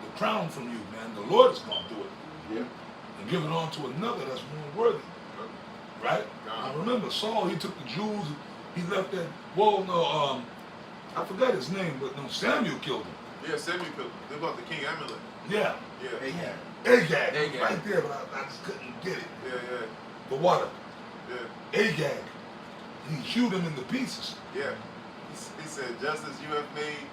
the crown from you, man. The Lord is gonna do it. Yeah. And give it on to another that's more worthy. Right? God. I remember Saul, he took the Jews, he left that, I forgot his name, but no, Samuel killed him. Yeah, Samuel killed him. They brought the king Amalek. Yeah. Yeah. Agag. Right there, but I just couldn't get it. Yeah. The water. Yeah. Agag. He hewed him into pieces. Yeah. He said, just as you have made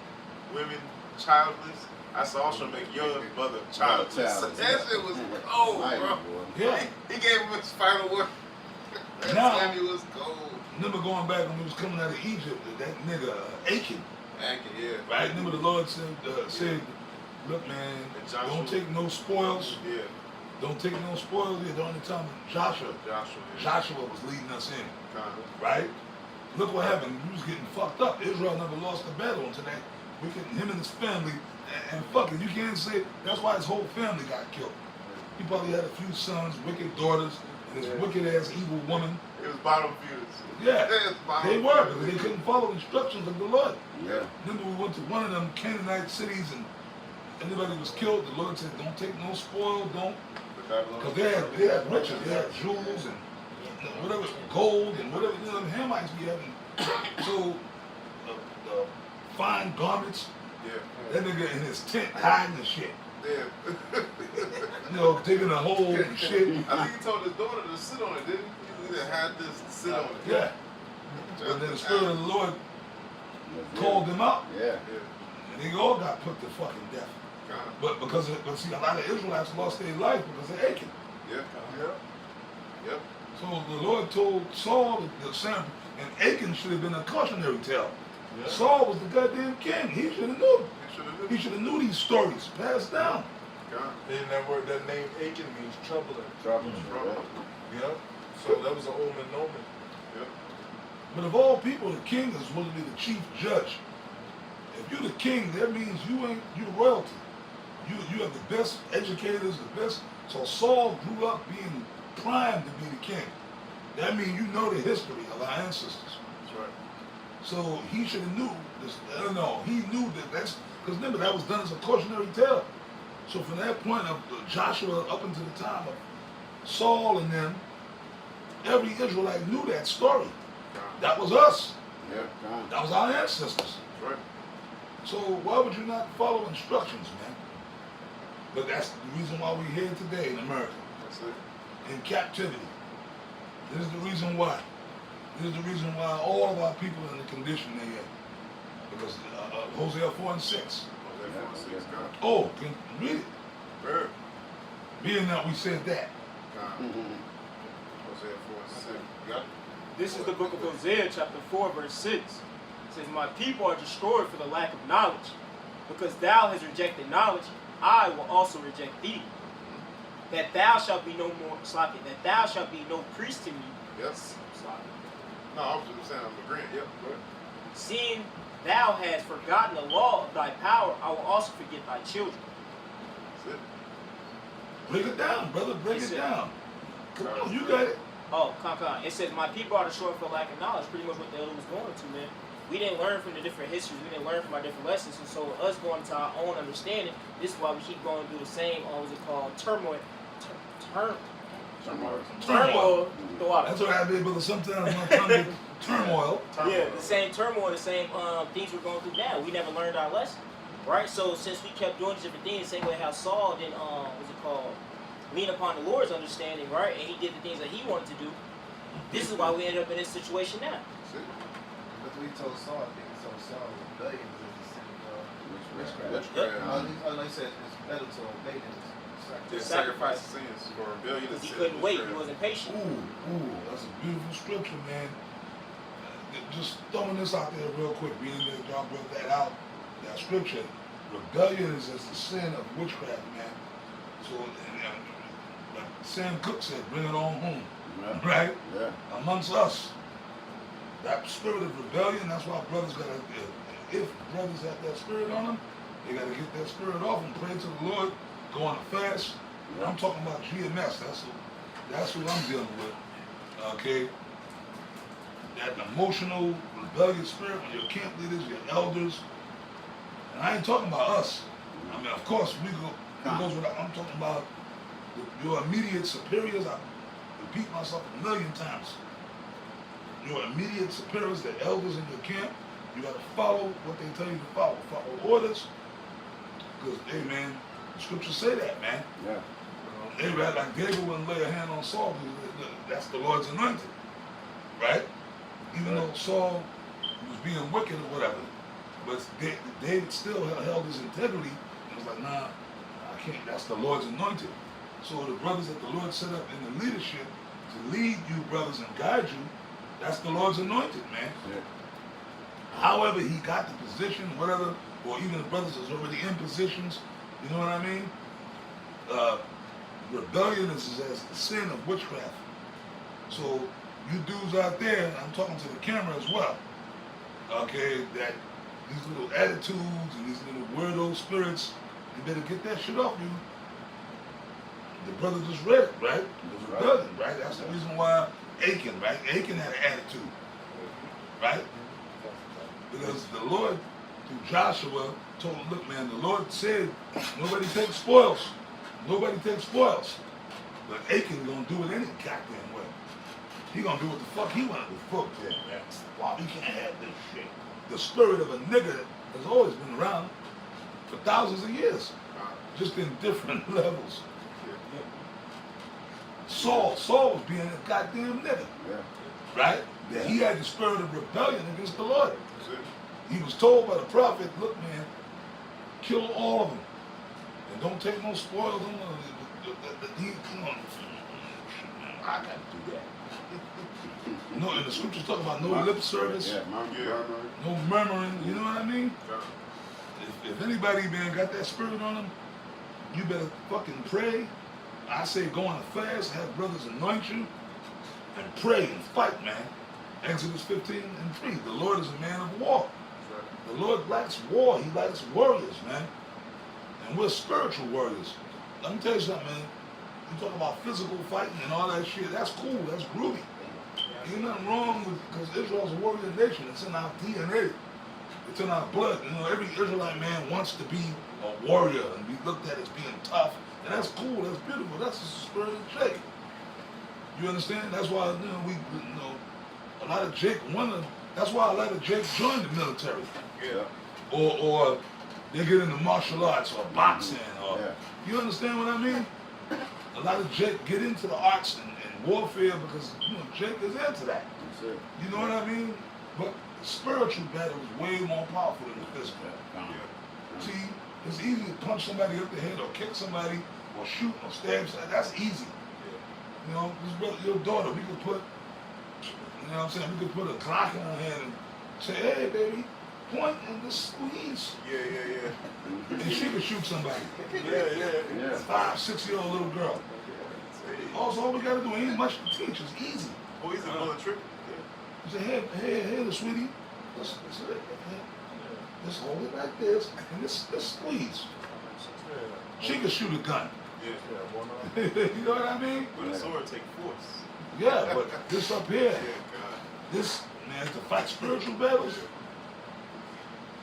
women childless, I shall also make your mother childless. That shit was cold, bro. Yeah. He gave him his final word. Now, Samuel was cold. Remember going back when he was coming out of Egypt, that nigga Achan. Yeah. Right? Remember the Lord said, look, man, don't take no spoils. Yeah. Don't take no spoils here during the time of Joshua. Joshua was leading us in. Right? Look what happened. He was getting fucked up. Israel never lost a battle until that. Him and his family, and fuck it, you can't say, that's why his whole family got killed. He probably had a few sons, wicked daughters, and this wicked ass evil woman. It was bottom feuders. Yeah, they were, because they couldn't follow instructions of the Lord. Yeah. Remember we went to one of them Canaanite cities and everybody was killed. The Lord said, don't take no spoil, don't. Because they had riches, they had jewels and whatever, gold and whatever, you know, them Hamites be having. So, the fine garments, that nigga in his tent hiding the shit. Yeah. You know, digging a hole and shit. I think he told his daughter to sit on it, didn't he? He had this to sit on it. Yeah. But then the Spirit of the Lord called them out. Yeah. And they all got put to fucking death. But see, a lot of Israelites lost their life because of Achan. Yep. So the Lord told Saul that Sam and Achan should have been a cautionary tale. Yeah. Saul was the goddamn king. He should have knew. He should have knew these stories passed down. And that word, that name Achan means troubler. Trouble. Yeah. So that was an omen omen. Yep. But of all people, the king is supposed to be the chief judge. If you're the king, that means you're royalty. You have the best educators, the best. So Saul grew up being primed to be the king. That means you know the history of our ancestors. That's right. So he should have knew this. He knew that's because remember that was done as a cautionary tale. So from that point of Joshua up until the time of Saul and them, every Israelite knew that story. That was us. Yeah. That was our ancestors. That's right. So why would you not follow instructions, man? But that's the reason why we're here today in America. That's it. In captivity. This is the reason why. This is the reason why all of our people are in the condition they're in. Because Hosea 4 and 6. Oh, can you read it? Where? Being that we said that. Hosea 4 and 6. You got it? This is the book of Hosea, chapter 4, verse 6. It says, my people are destroyed for the lack of knowledge. Because thou hast rejected knowledge, I will also reject thee. That thou shalt be no more, that thou shalt be no priest to me. Yes. No, I was just saying I'm agreeing. Yep. Go ahead. Seeing thou hast forgotten the law of thy power, I will also forget thy children. That's it. Break it down, brother. Break Yes, it sir. down. Come on, you got it. Oh, It says, my people are destroyed for lack of knowledge. Pretty much what the elder was going to, man. We didn't learn from the different histories. We didn't learn from our different lessons. And so us going to our own understanding, this is why we keep going through the same, turmoil. Turmoil. The water. That's what I did, brother. Sometimes my tongue gets turmoil. Yeah, the same turmoil, the same things we're going through now. We never learned our lesson, right? So since we kept doing these different things, the same way how Saul didn't, lean upon the Lord's understanding, right? And he did the things that he wanted to do. This is why we ended up in this situation now. That's what he told Saul. I think he told Saul rebellion was a sin of witchcraft. Witchcraft. He said it's better to obey than to Sacrifice sins for rebellion. He couldn't wait. He wasn't patient. Ooh, that's a beautiful scripture, man. just throwing this out there real quick, being that y'all brought that out, that scripture. Rebellion is as the sin of witchcraft, man. So, like Sam Cooke said, bring it on home, Yeah. right? Yeah. Amongst us. That spirit of rebellion, that's why brothers gotta, if brothers have that spirit on them, they gotta get that spirit off and pray to the Lord, go on a fast. Yeah. I'm talking about GMS, that's who I'm dealing with, okay? That emotional, rebellious spirit when your camp leaders, your elders, and I ain't talking about us. I mean, of course, it goes without, I'm talking about your immediate superiors. I repeat myself a million times. Your immediate superiors, the elders in your camp, you got to follow what they tell you to follow. Follow orders. Because, hey, man, the scriptures say that, man. Yeah. They read like David wouldn't lay a hand on Saul because that's the Lord's anointed. Right? Even though Saul was being wicked or whatever. But David still held his integrity and was like, nah, I can't. That's the Lord's anointed. So the brothers that the Lord set up in the leadership to lead you brothers and guide you, that's the Lord's anointed, man. Yeah. However he got the position, whatever, or even the brothers that's already in positions, you know what I mean? Rebellion is as the sin of witchcraft. So you dudes out there, I'm talking to the camera as well, okay, that these little attitudes and these little weirdo spirits, you better get that shit off you. The brother just read it, right? Rebellion, right? That's the reason why Achan, right? Achan had an attitude, right? Because the Lord, through Joshua, told him, look, man, the Lord said, nobody takes spoils. Nobody takes spoils. But Achan gonna do it any goddamn way. He gonna do what the fuck he wanna do. Fuck that, man. Wow, he can't have this shit. The spirit of a nigga has always been around for thousands of years, just in different levels. Saul was being a goddamn nigga, right? That he had the spirit of rebellion against the Lord. He was told by the prophet, look, man, kill all of them. And don't take no spoils. I got to do that. No, and the scriptures talk about no lip service, no murmuring, you know what I mean? If anybody, man, got that spirit on them, you better fucking pray. I say go on a fast, have brothers anoint you, and pray and fight, man. Exodus 15:3. The Lord is a man of war. The Lord likes war. He likes warriors, man. And we're spiritual warriors. Let me tell you something, man. You talk about physical fighting and all that shit. That's cool. That's groovy. Ain't nothing wrong with, because Israel's a warrior nation. It's in our DNA. It's in our blood. You know, every Israelite man wants to be a warrior and be looked at as being tough. And that's cool. That's beautiful. That's the spirit of Jake. You understand? That's why, you know, a lot of Jake that's why a lot of Jake joined the military. Yeah. Or they get into martial arts or boxing or you understand what I mean? A lot of Jake get into the arts and warfare because Jake is into that. You know what I mean? But the spiritual battle is way more powerful than the physical. See, it's easy to punch somebody up the head or kick somebody or shoot or stab somebody. That's easy. You know, your daughter, we could put, you know what I'm saying, we could put a Glock in her hand and say, hey, baby, point and just squeeze. Yeah. And she could shoot somebody. Yeah. 5, 6-year-old little girl. Also, all we got to do ain't much to teach. It's easy. Oh, he's another trick. You say, hey, little sweetie, let's hold it like this, and this squeeze. She can shoot a gun. Yeah. You know what I mean? But a sword take force. Yeah, but this up here, Yeah, God. this, man, to fight spiritual battles,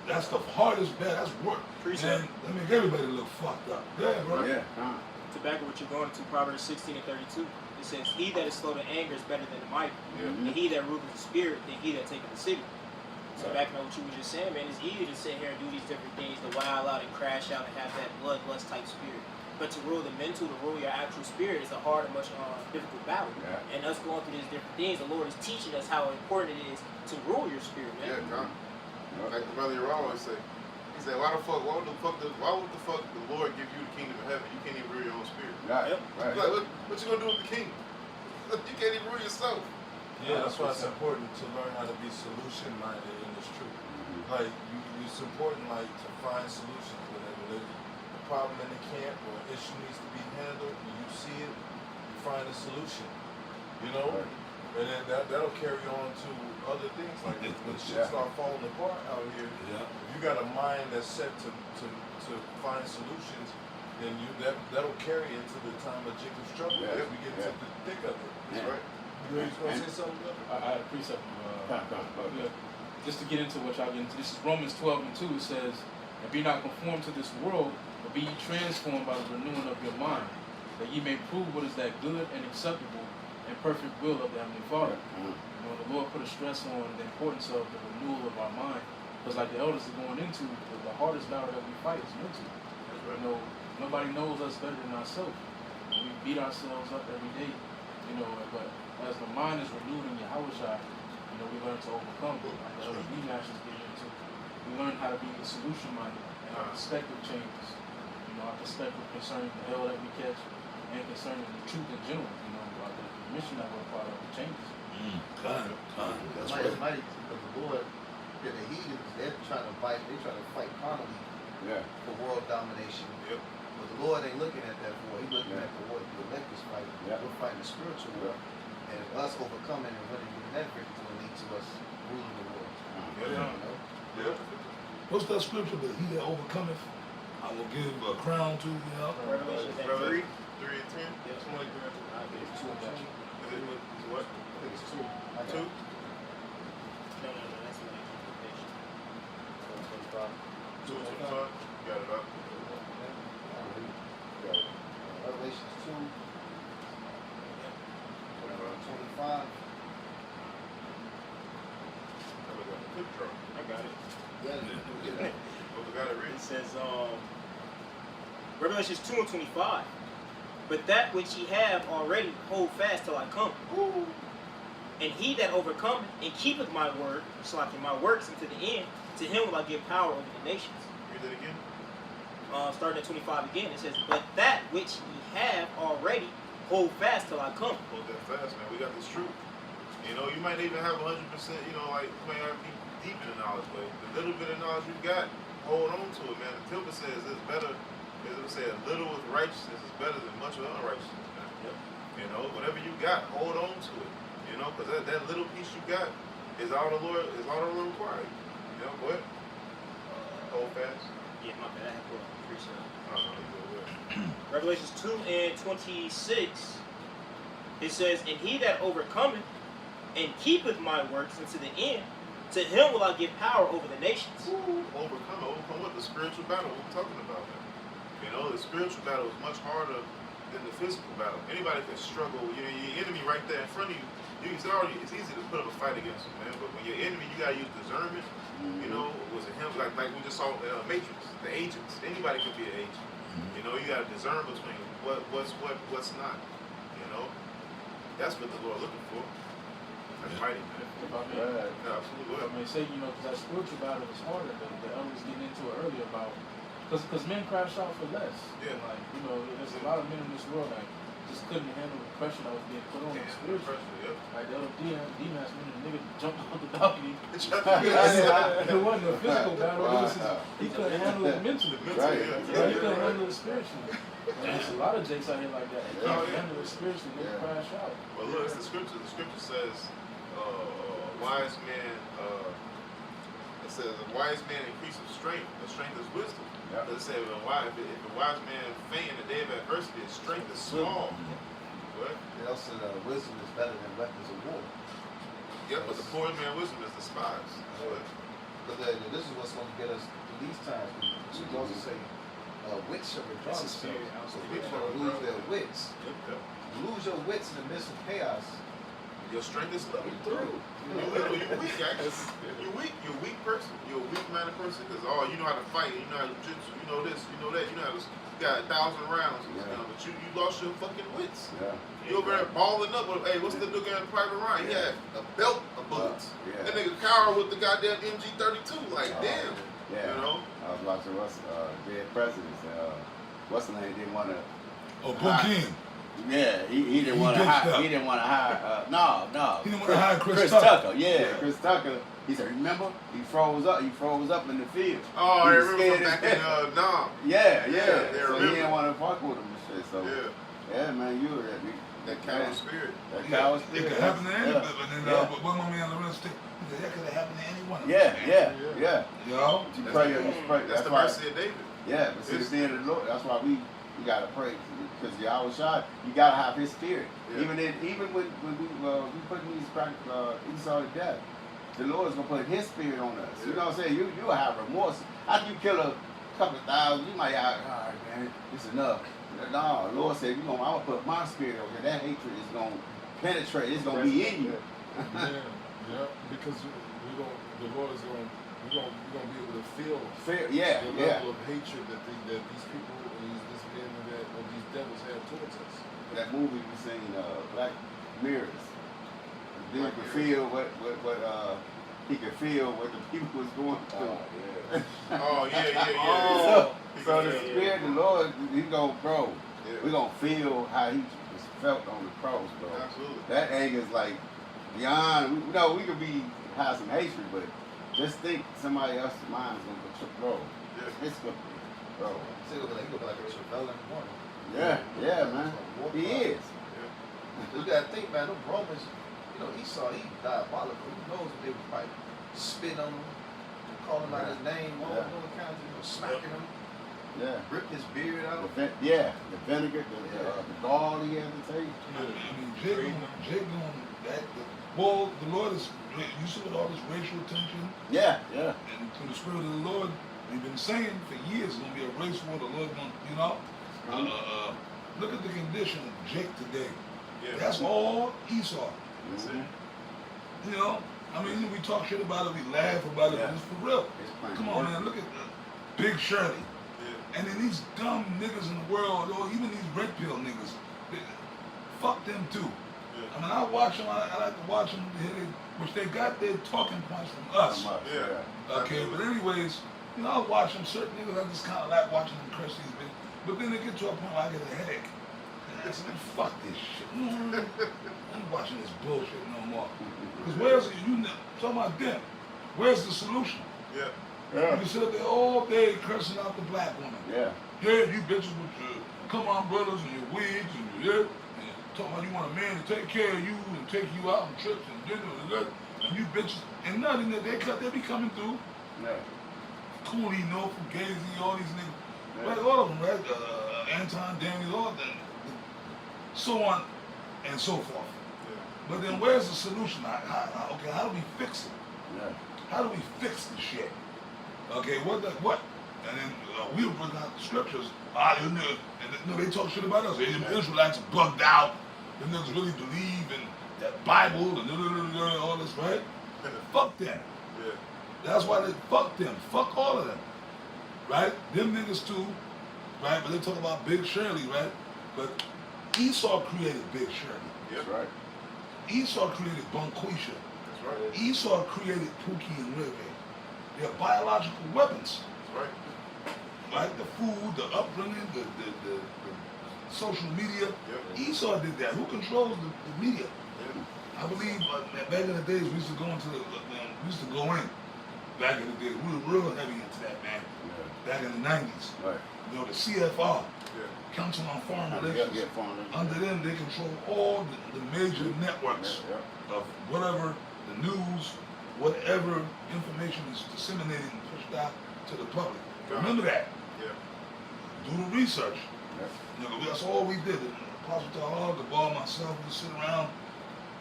that's the hardest battle. That's work. Precept. Man, that make everybody look fucked up. Yeah, bro. Yeah. To back up what you're going to, Proverbs 16:32. It says, he that is slow to anger is better than the mighty. And he that ruleth the spirit than he that taketh the city. So back on what you were just saying, man, it's easy to sit here and do these different things, to wild out and crash out and have that bloodlust type spirit. But to rule the mental, to rule your actual spirit is a hard and much difficult battle. Yeah. And us going through these different things, the Lord is teaching us how important it is to rule your spirit, man. Yeah, God. Like the brother Yerall always say, he said, why would the fuck the Lord give you the kingdom of heaven? You can't even rule your own spirit. Right. Yep. Like, what you gonna do with the kingdom? You can't even rule yourself. Yeah, that's why it's important to learn how to be solution minded in this truth. Like it's important like to find solutions whenever there's a problem in the camp or an issue needs to be handled and you see it, you find a solution. You know? And then that'll carry on to other things like when shit start falling apart out here. Yeah. If you got a mind that's set to find solutions, then that'll carry into the time of Jacob's trouble as we get into the thick of it. That's right. You was gonna say something, brother? I had a precept. Just to get into what y'all get into. This is Romans 12:2. It says, "And be not conformed to this world, but be ye transformed by the renewing of your mind, that ye may prove what is that good and acceptable and perfect will of the Heavenly Father." You know, the Lord put a stress on the importance of the renewal of our mind, because like the elders are going into, the hardest battle that we fight is mental. You know, nobody knows us better than ourselves. We beat ourselves up every day, you know, but as the mind is renewed in Yahushua, you know, we learn to overcome. Like the other D-Masters get into, we learn how to be solution-minded, and our perspective changes. You know, our perspective concerning the hell that we catch, and concerning the truth in general, you know, the mission that we're a part of changes. That's right. It's mighty because the Lord, the heathens, they're trying to fight carnally for world domination. Yep. But the Lord ain't looking at that war. He's looking at the war the elect is fighting. We're fighting the spiritual war. And us overcoming and winning that victory will lead to us ruling the world. You know? Yeah. What's that scripture? But he that overcometh, I will give a crown to. You know. Revelation Revelation 3 and 10. Somebody grab it. I think it's 2 and 20. Is it what? I think it's 2. I got 2? it. No, that's my interpretation. 2 and 25? Got it up. Revelations 2, 25. Quick draw. I got it. Oh, we got it read. It says, Revelations 2 and 25. But that which ye have already hold fast till I come. And he that overcometh and keepeth my word, so like my works unto the end, to him will I give power over the nations. Read that again. Starting at 25 again, it says, but that which ye have already hold fast till I come. Hold that fast, man. We got this truth. You know, you might even have 100%, you know, like, you may not be deep in the knowledge, but the little bit of knowledge you got, hold on to it, man. The Tilda says it's better, as it say, a little with righteousness is better than much with unrighteousness, man. Yep. You know, whatever you got, hold on to it. You know, because that little piece you got is all the Lord requires. You know, what? Hold fast. Yeah, my bad. I have to appreciate Go ahead. Revelations 2 and 26, it says, and he that overcometh and keepeth my works unto the end, to him will I give power over the nations. Overcome what? The spiritual battle. What we're talking about, man. You know, the spiritual battle is much harder than the physical battle. Anybody can struggle. You know, your enemy right there in front of you. It's easy to put up a fight against him, man. But when your enemy, you gotta use discernment. You know, was it him? Like we just saw Matrix, the agents. Anybody could be an agent. You know, you gotta discern between what's not. You know, that's what the Lord looking for. That's mighty, man. Yeah, absolutely. I mean, say, you know, because that spiritual battle is harder. The elders getting into it earlier about, because men crash out for less. Yeah. Like, you know, there's a lot of men in this world that just couldn't handle the pressure that was being put on them spiritually. Like the other D-Mass, when the nigga jumped off the balcony. It wasn't a physical battle. It was he couldn't handle it mentally. He couldn't handle it spiritually. And there's a lot of jakes out here like that. They can't handle it spiritually. They crash out. Well, look, it's the scripture. The scripture says, wise man, it says, a wise man increases strength, but strength is wisdom. It says, if a wise man faint in the day of adversity, his strength is small. What? It also wisdom is better than weapons of war. Yeah, but the poor man wisdom is despised. But this is what's going to get us through these times. She also say, wits shall withdraw themselves. So people are going to lose their wits. You lose your wits in the midst of chaos. Your strength is little. You're weak, actually. You're a weak person. You're a weak-minded person because, you know how to fight. You know how to jiu-jitsu. You know this. You know that. You know how to. You got 1,000 rounds. You know, but you lost your fucking wits. You over there balling up with, hey, what's the nigga in Private Ryan? He had a belt of bullets. That nigga Kyle with the goddamn MG32. Like, damn. Yeah. You know? I was watching Dead Presidents. What's the name? Didn't want to. Oh, Bokeem. Yeah, he didn't He want to ditched hire. out. He didn't want to hire. No. He didn't want to hire Chris Chris Tucker. Tucker. Yeah, Chris Tucker. He said, remember? He froze up. He froze up in the field. Oh, He I was remember from scared back as in hell. Nam. Yeah. Yeah, So he remember. didn't want to fuck with him and shit. So Yeah, man, you were that coward spirit. That Yeah, coward it spirit. could happen to anybody. But then, Yeah. but one my man Lorenz Stick, he said that could have happened to any one of us. Yeah. You know? You pray, you pray. That's the why. mercy of David. Yeah, but see, the thing of the Lord, that's why we gotta pray, because Yahweh Shai, you gotta have His spirit. Yeah. Even when we put these Esau to death, the Lord's gonna put His spirit on us. You know what I'm saying? You will have remorse. After you kill a couple of thousand, you might have, all right, man, it's enough. No, the Lord said, I'm gonna put my spirit on you. That hatred is gonna penetrate. It's gonna be in you. Yeah, because the Lord is going, we're gonna be able to feel Yeah. the level of hatred that these people, these men or these devils have towards us. That movie we seen, Black Mirrors. Then you could feel what he could feel what the people was going through. Oh, yeah. So the spirit, the Lord, he go, bro. Yeah. We gonna feel how he was felt on the cross, bro. Absolutely. That anger is like beyond. We could have some hatred, but just think somebody else's mind is gonna put bro. Yeah. It's gonna be, bro. He go like a rebellion in the morning. Yeah, man. He is. You gotta think, man, them Romans, Esau, he diabolical. Who knows if they was like spit on him, calling out his name, all kinds of, smacking him, Yeah. rip his beard out. The vinegar, the gall he had to take. I mean, Jake on that. Well, the Lord is, you see with all this racial tension, Yeah. and through the Spirit of the Lord, we've been saying for years, it's going to be a race war. The Lord going to, look at the condition of Jake today. Yeah. That's all Esau. That's it. You know, I mean, we talk shit about it, we laugh about it, but it's for real. Come on, man, look at Big Shirley. Yeah. And then these dumb niggas in the world, or even these red pill niggas, fuck them too. Yeah. I mean, I watch them, I like to watch them, which they got their talking points from us. Yeah. Okay, but anyways, I watch them, certain niggas, I just kind of like watching them curse these bitches. But then they get to a point where I get a headache. And I say, fuck this shit. I'm watching this bullshit no more. Because talking about them, where's the solution? Yeah. You sit up there all day cursing out the black woman. Yeah. Yeah, you bitches with your come on brothers and your wigs and your and talking about you want a man to take care of you and take you out on trips and dinner and that, and you bitches and nothing that they be coming through. Yeah. Cooley, No, Fugazi, all these niggas, right? All of them, right? Anton Daniels, all of them, so on and so forth. But then where's the solution? How do we fix it? Yeah. How do we fix the shit? Okay, what? And then we bring out the scriptures. They talk shit about us. The Israelites are bugged out. The niggas really believe in that Bible and all this, right? Fuck them. Yeah. That's why they fuck them. Fuck all of them. Right? Them niggas too. Right? But they talk about Big Shirley, right? But Esau created Big Shirley. That's right. Esau created Bonquisha. That's right. Esau created Pookie and Reve. They're biological weapons. That's right. Right? The food, the upbringing, the social media. Yep. Esau did that. Who controls the media? Yeah. I believe back in the days we used to go into back in the days. We were real heavy into that, man. Yeah. Back in the 90s. Right. The CFR, Yeah. Council on Foreign Yeah, Relations. yeah, foreign relations. Under them, they control all the major networks Yeah. of whatever the news, whatever information is disseminated and pushed out to the public. Remember that. Yeah. Do the research. Yeah. That's all we did. Apostle Talal, the ball, myself, we sit around,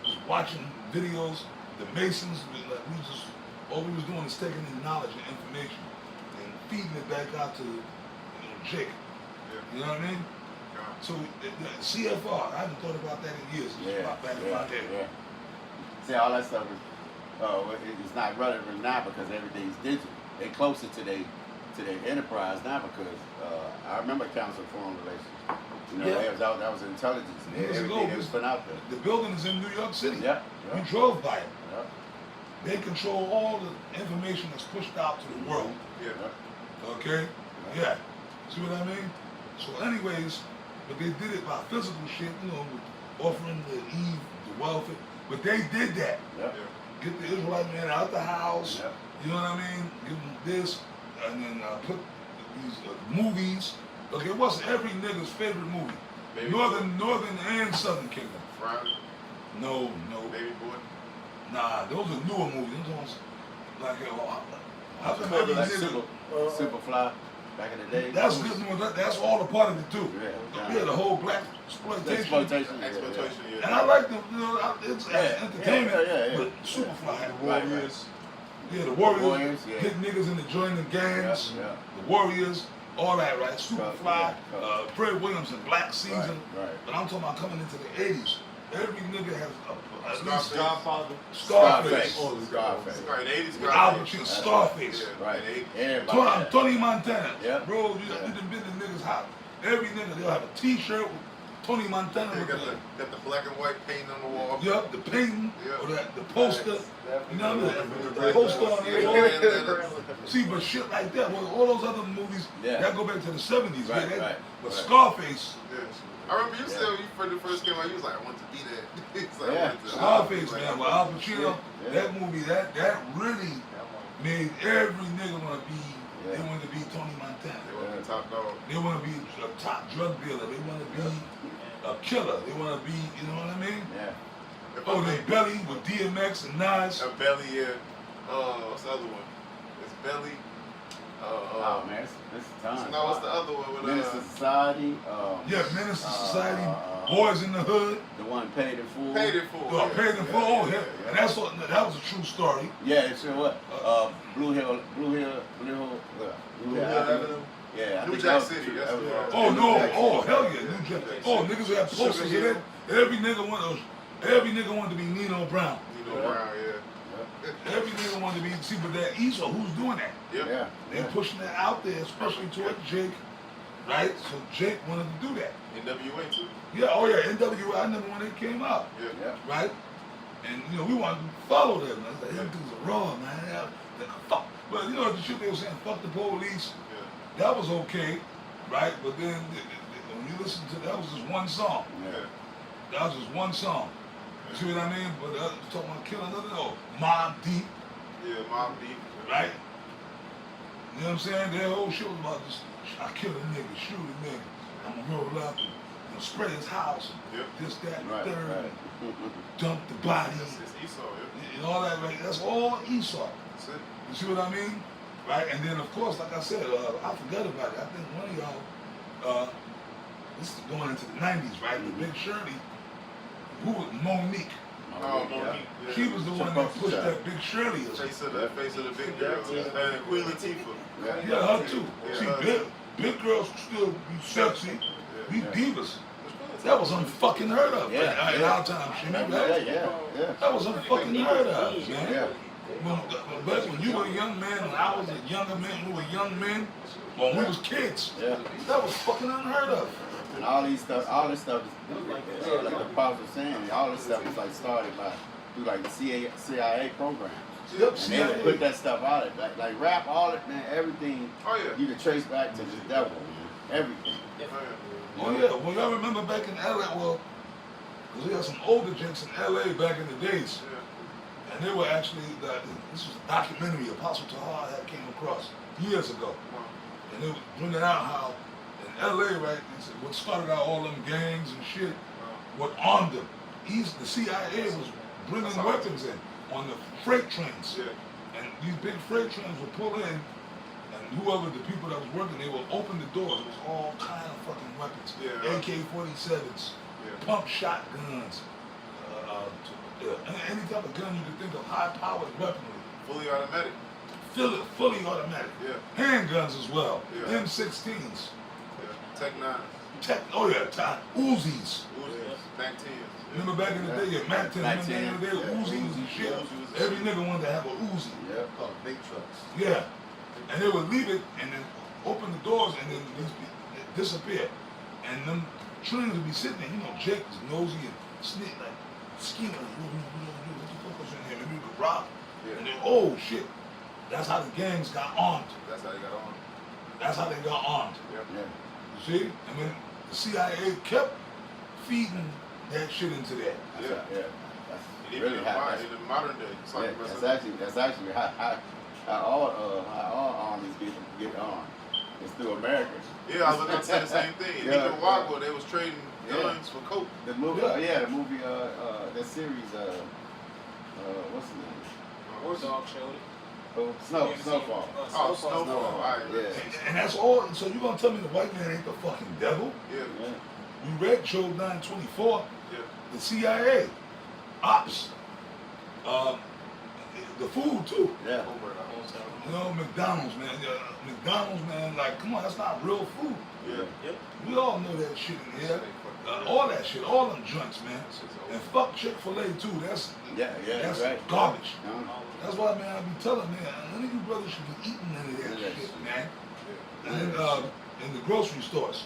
just watching videos. The Masons, all we was doing is taking in knowledge and information and feeding it back out to Jake. Yeah. You know what I mean? Yeah. So the CFR, I haven't thought about that in years. It's Yeah. about back in my head. Yeah. See, all that stuff is it's not relevant now because everything's digital. They closer to their enterprise now because I remember Council of Foreign Relations. That was intelligence and Years everything ago, that was put out there. The building is in New York City. Yeah. We drove by it. Yeah. They control all the information that's pushed out to the world. Yeah. Okay? Yeah. See what I mean? So anyways, but they did it by physical shit, you know, with offering the Eve, the welfare. But they did that. Yep. Get the Israelite man out the house. Yep. You know what I mean? Give them this, and then put these movies. Okay, what's every nigga's favorite movie? Baby Northern and Southern Kingdom. Friday, No. Baby Boy. Nah, those are newer movies. Those ones, like, how come Like every Super, nigga? Superfly back in the day. That's good. That's all a part of it too. Yeah. Yeah, the whole black exploitation. Exploitation. Exploitation, yeah. And I like them. You know, it's entertainment. Yeah. But Superfly. Right. Yeah, the Warriors, Warriors, yeah. hit niggas in the joining gangs. Yeah. The Warriors, all that, right? Superfly, Yeah. Fred Williams and Black Season. Right. But I'm talking about coming into the 80s. Every nigga has at least Scarface. Godfather. Scarface. Scarface. Right, in the 80s, With Al Pacino, Scarface. Yeah, Right. in the 80s. Everybody. Tony Montana. Yeah. Bro, you Yeah. done been to niggas' house. Every nigga, they'll have a t-shirt with Tony Montana. They with got the black and white paint on the wall. Yup, the painting, Yeah. or the poster. You know what I mean? The poster on there. See, but shit like that, well, all those other movies, Yeah. that go back to the 70s. Right, yeah, right, But right. Scarface, Yeah. I remember you said when you first came out, you was like, I want to be that. He's like, I Yeah. wanted to- Scarface, like, man, with Al Pacino, Yeah. that movie, that really made every nigga want to be, they Yeah. want to be Tony Montana. They were the top dog. They want to be a top drug dealer. They want to be a killer. They want to be, you know what I mean? Yeah. Oh, they Belly with DMX and Nas. A Belly, yeah. What's the other one? It's Belly. Oh man, this is time. No, what's the other one? With, Minister Society. Yeah, Menace to Society, Boys in the Hood. The one Paid in Full. Paid in Full. Oh, Paid in Full. Oh, yeah. And that's what, that was a true story. Yeah, it sure was. Blue Hill Avenue. Yeah, I New think Jack that was City, true. that's That was what- right. Oh no! Jack Oh City. hell yeah! New Jack. Oh niggas who had posters of it. Every nigga wanted to be Nino Brown. You know, Brown, yeah. Every nigga wanted to be. See, but that Esau, who's doing that? Yep. Yeah. They pushing that out there, especially toward Jake. Right? So Jake wanted to do that. NWA too. Yeah. Oh yeah. NWA. I remember when it came out. Yeah. Yeah. Right? And you know, we wanted to follow them. I was like, them dudes are raw, man. Fuck. But you know the shit they were saying, fuck the police. Yeah. That was okay, right? But then when you listen to that was just one song. Yeah. That was just one song. You see what I mean? But talking about killing another, no, Mob Deep, Yeah, Mob Deep. right? You know what I'm saying? Their whole shit was about just, I kill a nigga, shoot a nigga, I'm gonna roll up and spray his house, Yep. this, that, and Right. third, Right. dump the body, It's Esau, yeah. and all that, right? That's all Esau. That's it. You see what I mean? Right? And then, of course, like I said, I forgot about it. I think one of y'all, this is going into the 90s, right? The Big Shirley, who was Monique. Oh, yeah. Monique. Yeah. She was the one that pushed that Big Shirley. Face of the big girl. And Queen Latifah. Yeah, her too. Yeah, See, her big girls still be sexy, be Yeah. divas. That was unfucking heard of Yeah, in yeah. our time, Shimmy, Yeah, right? yeah. That was unfucking heard of, man. Yeah. But when you were a young man, when I was a younger man, we were young men, when we was kids, Yeah. that was fucking unheard of. And all this stuff is like the Apostle was saying, all this stuff is like started through like the CIA programs. Yep, And they CIA. would put that stuff out, like rap, all it, man, everything Oh, yeah. you can trace back to the devil, man. Everything. Oh yeah, well y'all remember back in LA, well, because we had some older gents in LA back in the days, and they were actually, this was a documentary Apostle Tahar had came across years ago, and they were bringing out how in LA, right, what started out all them gangs and shit, what armed them. The CIA was bringing weapons in on the freight trains, and these big freight trains would pull in, and whoever the people that was working, they would open the doors. It was all kind of fucking weapons. Yeah. AK-47s, Yeah. pump shotguns, any type of gun you could think of, high-powered weaponry, Fully automatic. fully automatic. Yeah. Handguns as well, Yeah. M16s, Yeah. Tech 9. Uzis. Uzis. Mac 10s. Remember back in the day, yeah, Mac 10, Mac remember back in the day, 10. Uzis and shit. Uzis. Every nigga wanted to have a Uzi. Yeah. Called big trucks. Yeah. And they would leave it and then open the doors and then these disappear. And them trains would be sitting there, you know, Jake was nosy and sneak like scheming, like, what the fuck was in here? Maybe we could rob. Yeah. And then, oh shit. That's how the gangs got armed. That's how they got on. That's how they got armed. Yep. Yeah. You see? I mean, the CIA kept feeding that shit into that. That's right, yeah. That's And even really in, how. in the modern day, it's like Yeah, that's actually how all armies get armed. It's through America. yeah, I was going to say the same thing. In Yeah, Nicaragua, they was trading yeah. guns for coke. The movie, that series, what's the name? War Dog showed it. Oh, Snowfall. Oh, Snowfall. All right. Yeah. And that's all. So you gonna tell me the white man ain't the fucking devil? Yeah. Yeah. You read Job 9:24. Yeah. The CIA, ops, the food too. Yeah. You know, McDonald's, man. McDonald's, man. Like, come on, that's not real food. Yeah. Yep. We all know that shit in here. All that shit, all them joints, man. And fuck Chick-fil-A too. That's That's right. garbage. Uh-huh. That's why, man, I be telling, man, none of you brothers should be eating none of that shit, man. And in the grocery stores,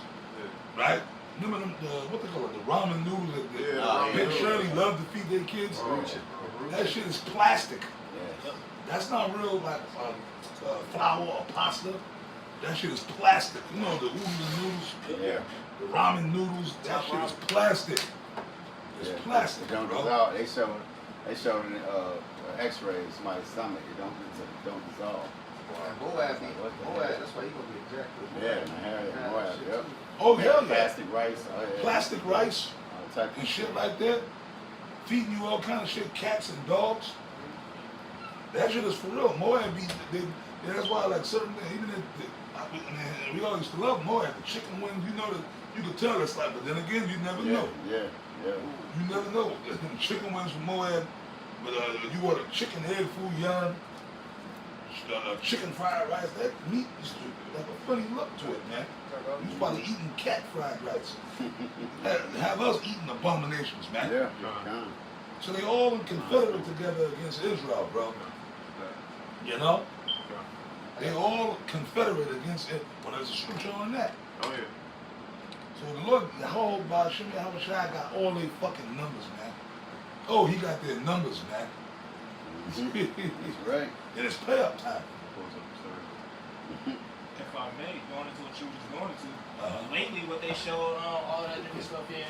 right? Remember them, what they call it, the ramen noodles that Yeah, Big ramen Shirley noodles. loved to feed their kids? Oh. That shit is plastic. Yeah. That's not real, like, flour or pasta. That shit is plastic. You know, the oodles noodles, Yeah. the ramen noodles, that shit is plastic. It's Yeah. plastic, It don't bro. dissolve. They showed an X-ray of somebody's stomach. It don't dissolve. And Moab, that's why he gonna be ejected. Yeah, man. Moab. Yep. Oh, hell yeah. Plastic rice. Oh, yeah. Plastic rice All type and of shit like that. Feeding you all kind of shit, cats and dogs. That shit is for real. Moab, that's why, like, certain things, even if, we all used to love Moab. The chicken wings, you know, that you could tell it's like, but then again, you never know. Yeah. You never know. Chicken wings from Moab, but you order chicken egg foo young, chicken fried rice. That meat is like a funny look to it, man. You was probably eating cat fried rice. Have us eating abominations, man. Yeah. So they all confederate together against Israel, bro. You know? They all confederate against it. Well, there's a scripture on that. Oh, yeah. So the Lord, the whole Bashim Yahushua got all their fucking numbers, man. Oh, he got their numbers, man. That's right. And it's pay up time. If I may, going into what you was going into, Uh-huh. lately what they showed all that different stuff in.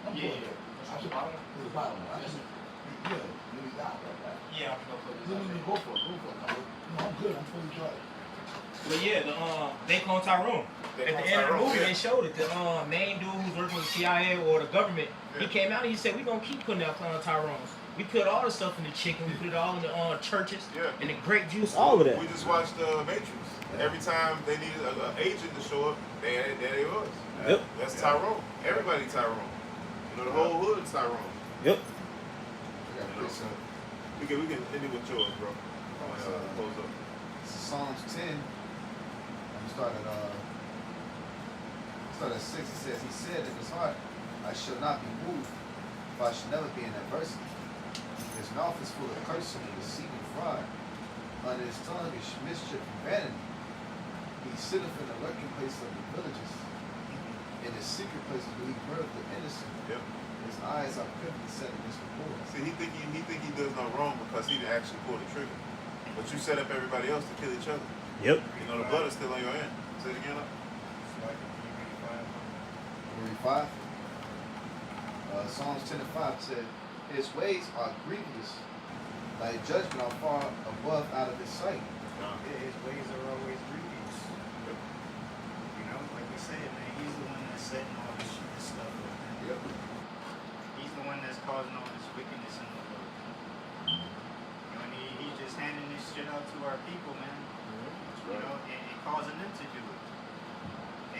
I'm Yeah. good. I should bottom. To the bottom. Yeah, really got that. Yeah, I'm gonna put this No, up no, there. go for it. No, I'm good. I'm fully charged. But yeah, they call Tyrone. They At call the end of the Tyrone, movie, yeah. they showed it. The main dude who's working with the CIA or the government, he Yeah. came out and he said, "We gonna keep putting out Tyrones. We put all the stuff in the chicken. We put it all in the churches Yeah. and the grape juice, all of that." We just watched Matrix. Every time they needed an agent to show up, there they was. Yep. That's Tyrone. Everybody Tyrone. You know, the whole hood is Tyrone. Yep. I got You know, this, so we can end it with yours, bro. Close up. Psalms 10. I'm starting at 6. It says, He said in his heart, I shall not be moved, for I shall never be in adversity. His mouth is full of cursing and deceiving fraud. Under his tongue is mischief and vanity. He sitteth in the lurking place of the villages. In his secret places will he murder the innocent. Yep. His eyes are privy set against the poor. See, he think he does no wrong because he didn't actually pull the trigger. But you set up everybody else to kill each other. Yep. You know, the blood is still on your hand. Say it again. Read 5. Psalms 10 and 5 said, His ways are grievous, thy judgment are far above out of his sight. Yeah, his ways are always grievous. You know, like we said, man, he's the one that's setting all this stuff up. Man. Yep. He's the one that's causing all this wickedness in the world. You know, and he's just handing this shit out to our people, man. You know, and causing them to do it.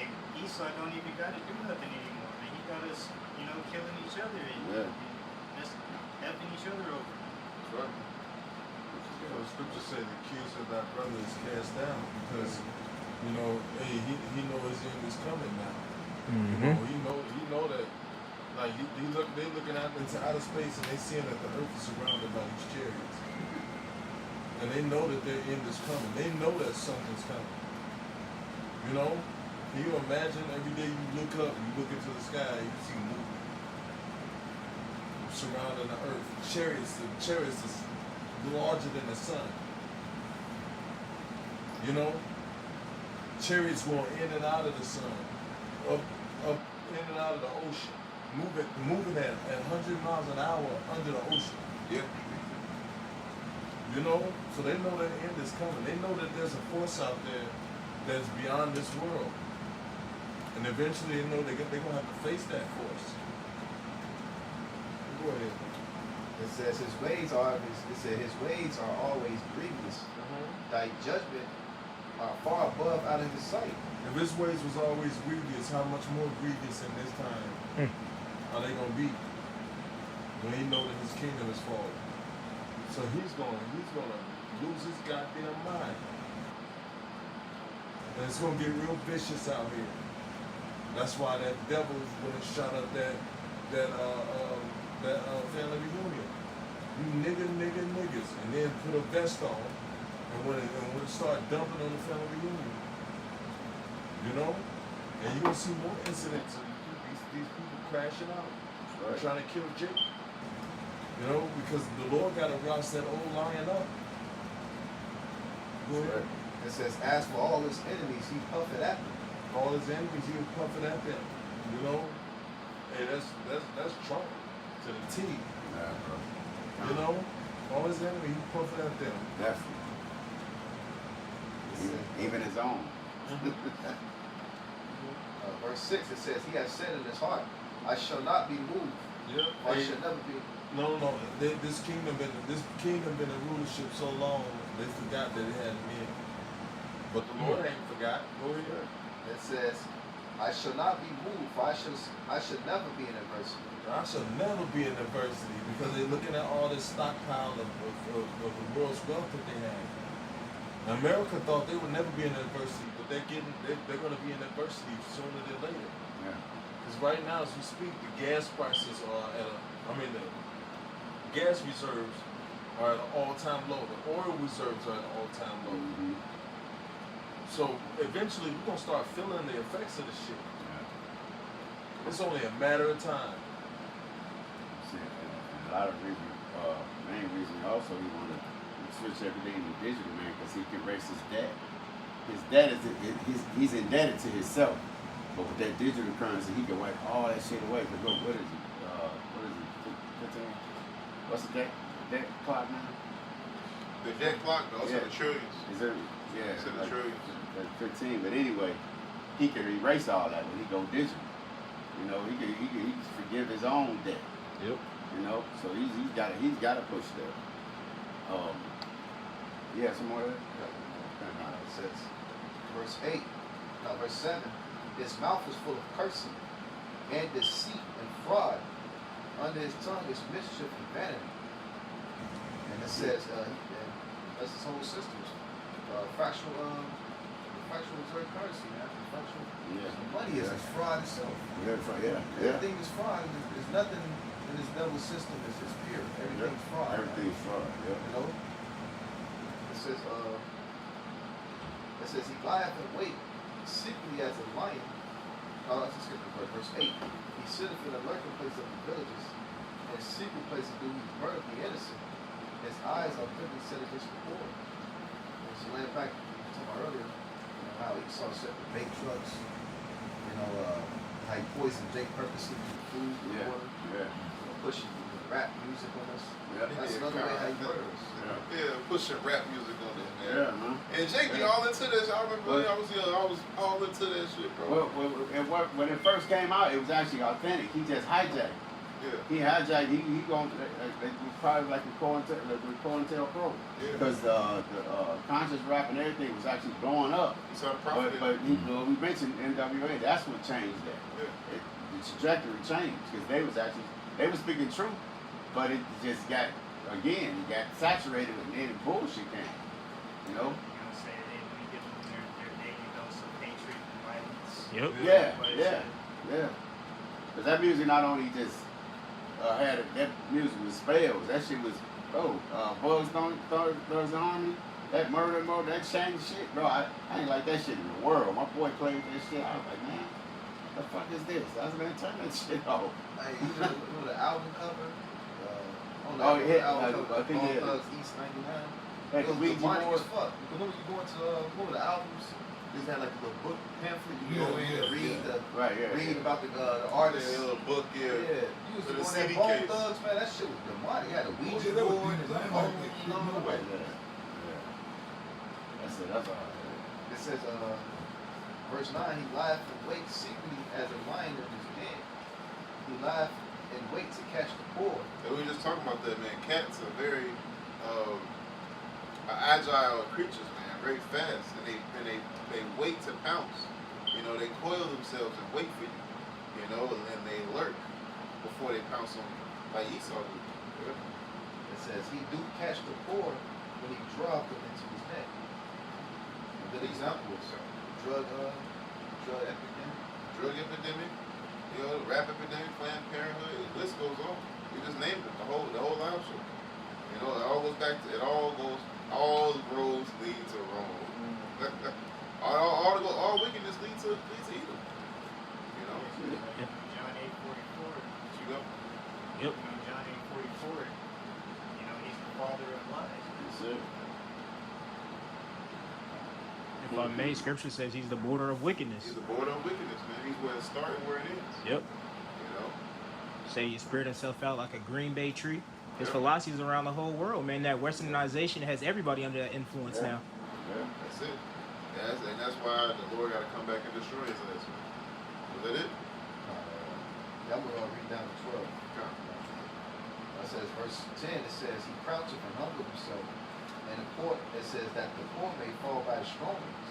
And Esau don't even got to do nothing anymore, man. He got us, you know, killing each other and just effing each other over. That's right. You know, scripture said the accuser of thy brother is cast down because, you know, hey, he know his end is coming now. You know, he know that, like, they looking out into outer space and they seeing that the earth is surrounded by these chariots. And they know that their end is coming. They know that something's coming. You know? Can you imagine every day you look up and you look into the sky and you see movement surrounding the earth? Chariots is larger than the sun. You know? Chariots going in and out of the sun. Up up in and out of the ocean, moving at 100 miles an hour under the ocean. Yeah. You know, so they know that the end is coming. They know that there's a force out there that's beyond this world, and eventually they know they're gonna have to face that force. Go ahead. It says his ways are always grievous. Thy judgment are far above out of his sight. If his ways was always grievous, how much more grievous in this time are they gonna be when he know that his kingdom is falling? So he's gonna lose his goddamn mind, and it's gonna get real vicious out here. That's why that devil is gonna shut up that family reunion. You niggas, and then put a vest on, and when it start dumping on the family reunion, you know, and you gonna see more incidents of these people crashing out, trying to kill Jake. You know, because the Lord got to rouse that old lion up. Go ahead. It says, as for all his enemies, he puffeth at them. All his enemies, he was puffing at them. You know, hey, that's Trump to the T. Yeah, bro. You know, all his enemies, he puffing at them. Definitely. Even his own. Verse 6, it says, he has said in his heart, I shall not be moved. Yeah. I shall never be. No. This kingdom been in rulership so long, they forgot that it had an end. But the Lord ain't forgot. Go ahead. It says, I shall not be moved, for I shall never be in adversity. I shall never be in adversity because they're looking at all this stockpile of the world's wealth that they have. Now, America thought they would never be in adversity, but they're going to be in adversity sooner than later. Yeah. Because right now, as we speak, the gas prices are the gas reserves are at an all-time low. The oil reserves are at an all-time low. Mm-hmm. So eventually, we're gonna start feeling the effects of this shit. Yeah. It's only a matter of time. See, and a lot of main reason also he wanted to switch everything to digital, man, because he can erase his debt. His debt he's indebted to himself. But with that digital currency, he can wipe all that shit away. But look, what is it? 15? What's the debt clock now? The debt clock, though, it's in the trillions. Is it? Yeah, It's in the trillions. 15. But anyway, he can erase all that when he go digital. You know, he can forgive his own debt. Yep. You know, so he's got to push there. Yeah, some more. It says, verse 7, his mouth is full of cursing and deceit and fraud. Under his tongue is mischief and vanity. And it says, that's his whole system. Fractional reserve currency, man. Fractional. Yeah. Money is fraud itself. Yeah. Everything is fraud. There's nothing in this devil system is pure. Everything's fraud. Everything's fraud. Yeah. You know. It says he lieth in wait secretly as a lion. Let's just skip to verse 8. He sitteth in the lurking place of the villages, and in secret places do he murder the innocent. His eyes are privily set against the poor. And so land back to my earlier, how Esau set the bait trucks, how he poisoned Jake purposely with food, with water, pushing rap music on us. Yeah. That's another way how he murders. Yeah, pushing rap music on this, man. Yeah, man. And Jake be all into this. I remember when I was young, I was all into that shit, bro. When it first came out, it was actually authentic. He just hijacked. Yeah. He hijacked. He going. It was probably like the COINTELPRO. Yeah. Because the conscious rap and everything was actually blowing up. He saw the profit. But we mentioned NWA. That's what changed that. Yeah. The trajectory changed because they were speaking truth, but it just got saturated and then bullshit came. You know. Say they give them their daily dose of hatred and violence. Yep. Yeah. Because that music not only just that music was spells. That shit was Bugs Army, that murder mode, that change shit, bro. I ain't like that shit in the world. My boy played that shit. I was like, man, what the fuck is this? I was like, turn that shit off. Hey, you know the album cover? I think Bone yeah. Thugs East 99. Hey, It was Ouija demonic board. as fuck. When you go into one of the albums, there's that like a little book pamphlet. You Yeah, go in and yeah, read yeah. the Right, yeah. read yeah. about the Yeah, artist. a little book, Yeah, yeah. you used to With a go in there, CD Bone case. Thugs, man. That shit was demonic. He had a Oh, Ouija yeah, that was board. demons. I ain't Oh, like that shit, no way. That's it. That's all. It says, verse 9, he lieth in wait secretly as a lion in his den. He lieth in wait to catch the poor. And we were just talking about that, man. Cats are very agile creatures, man. Very fast, and they wait to pounce. You know, they coil themselves and wait for you. You know, and then they lurk before they pounce on you, like Esau did. It says, he do catch the poor when he drove them into his net. A good example is drug epidemic. Drug epidemic, you know, rap epidemic, Planned Parenthood. The list goes on. You just named it. The whole live show. You know, it all goes back to all roads lead to Rome. all wickedness leads to evil. You know. John 8:44. You go. Yep. You know, John 8:44. You know, he's the father of lies. That's it. If I may, Scripture says he's the border of wickedness. He's the border of wickedness, man. He's where it started and where it ends. Yep. You know. Say you spread himself out like a Green Bay tree. His Yeah. philosophies around the whole world, man. That westernization has everybody under that influence now. Yeah. That's it. And that's why the Lord got to come back and destroy his ass, man. Was that it? I'm going to read down to 12. Okay. It says, verse 10, it says, he croucheth and humbled himself. And the poor, it says that the poor may fall by the strong ones.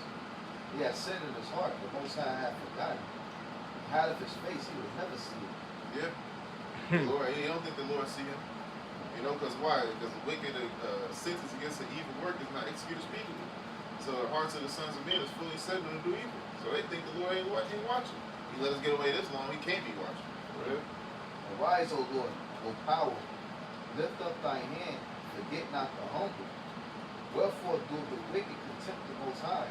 He hath said in his heart, the Most High hath forgotten. He hideth his face, he will never see it. Yeah. The Lord, you don't think the Lord see him? You know, because why? Because the wicked sentence against an evil work is not executed speedily. So the hearts of the sons of men is fully set on to do evil. So they think the Lord ain't watching. He let us get away this long, he can't be watching. Right? Arise, O Lord, O power, lift up thy hand, forget not the humble. Wherefore do the wicked contempt the Most High?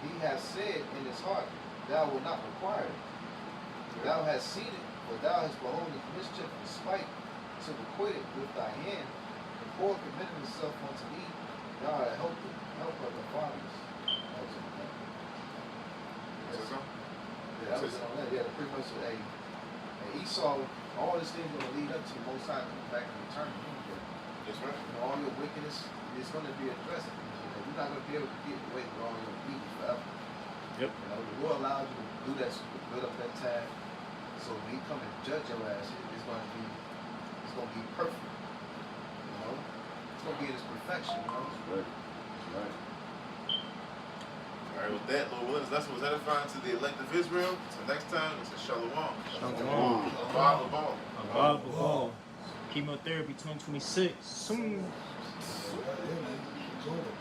He hath said in his heart, thou wilt not require it. Thou hast seen it, for thou hast beholden mischief and spite, to requite it with thy hand. The poor committed himself unto thee, thou art help of the fathers. That was in that. So, Yeah, that was on that. Yeah, pretty much a Esau, all this thing's gonna lead up to the Most High coming back and returning. that's right. You know, all your wickedness is going to be addressed. You know, you're not going to be able to get away with all your evil forever. Yep. You know, the Lord allows you to do that, to build up that time. So when He come and judge your ass, it's going to be perfect. You know, it's going to be in its perfection. You know. That's right. That's right. All right, with that, Lord willing, that's what's edifying to the elect of Israel. So next time, it's a shalom. Shalom. Above the ball. Above the ball. Chemotherapy 2026. Soon. Yeah, man. It's over.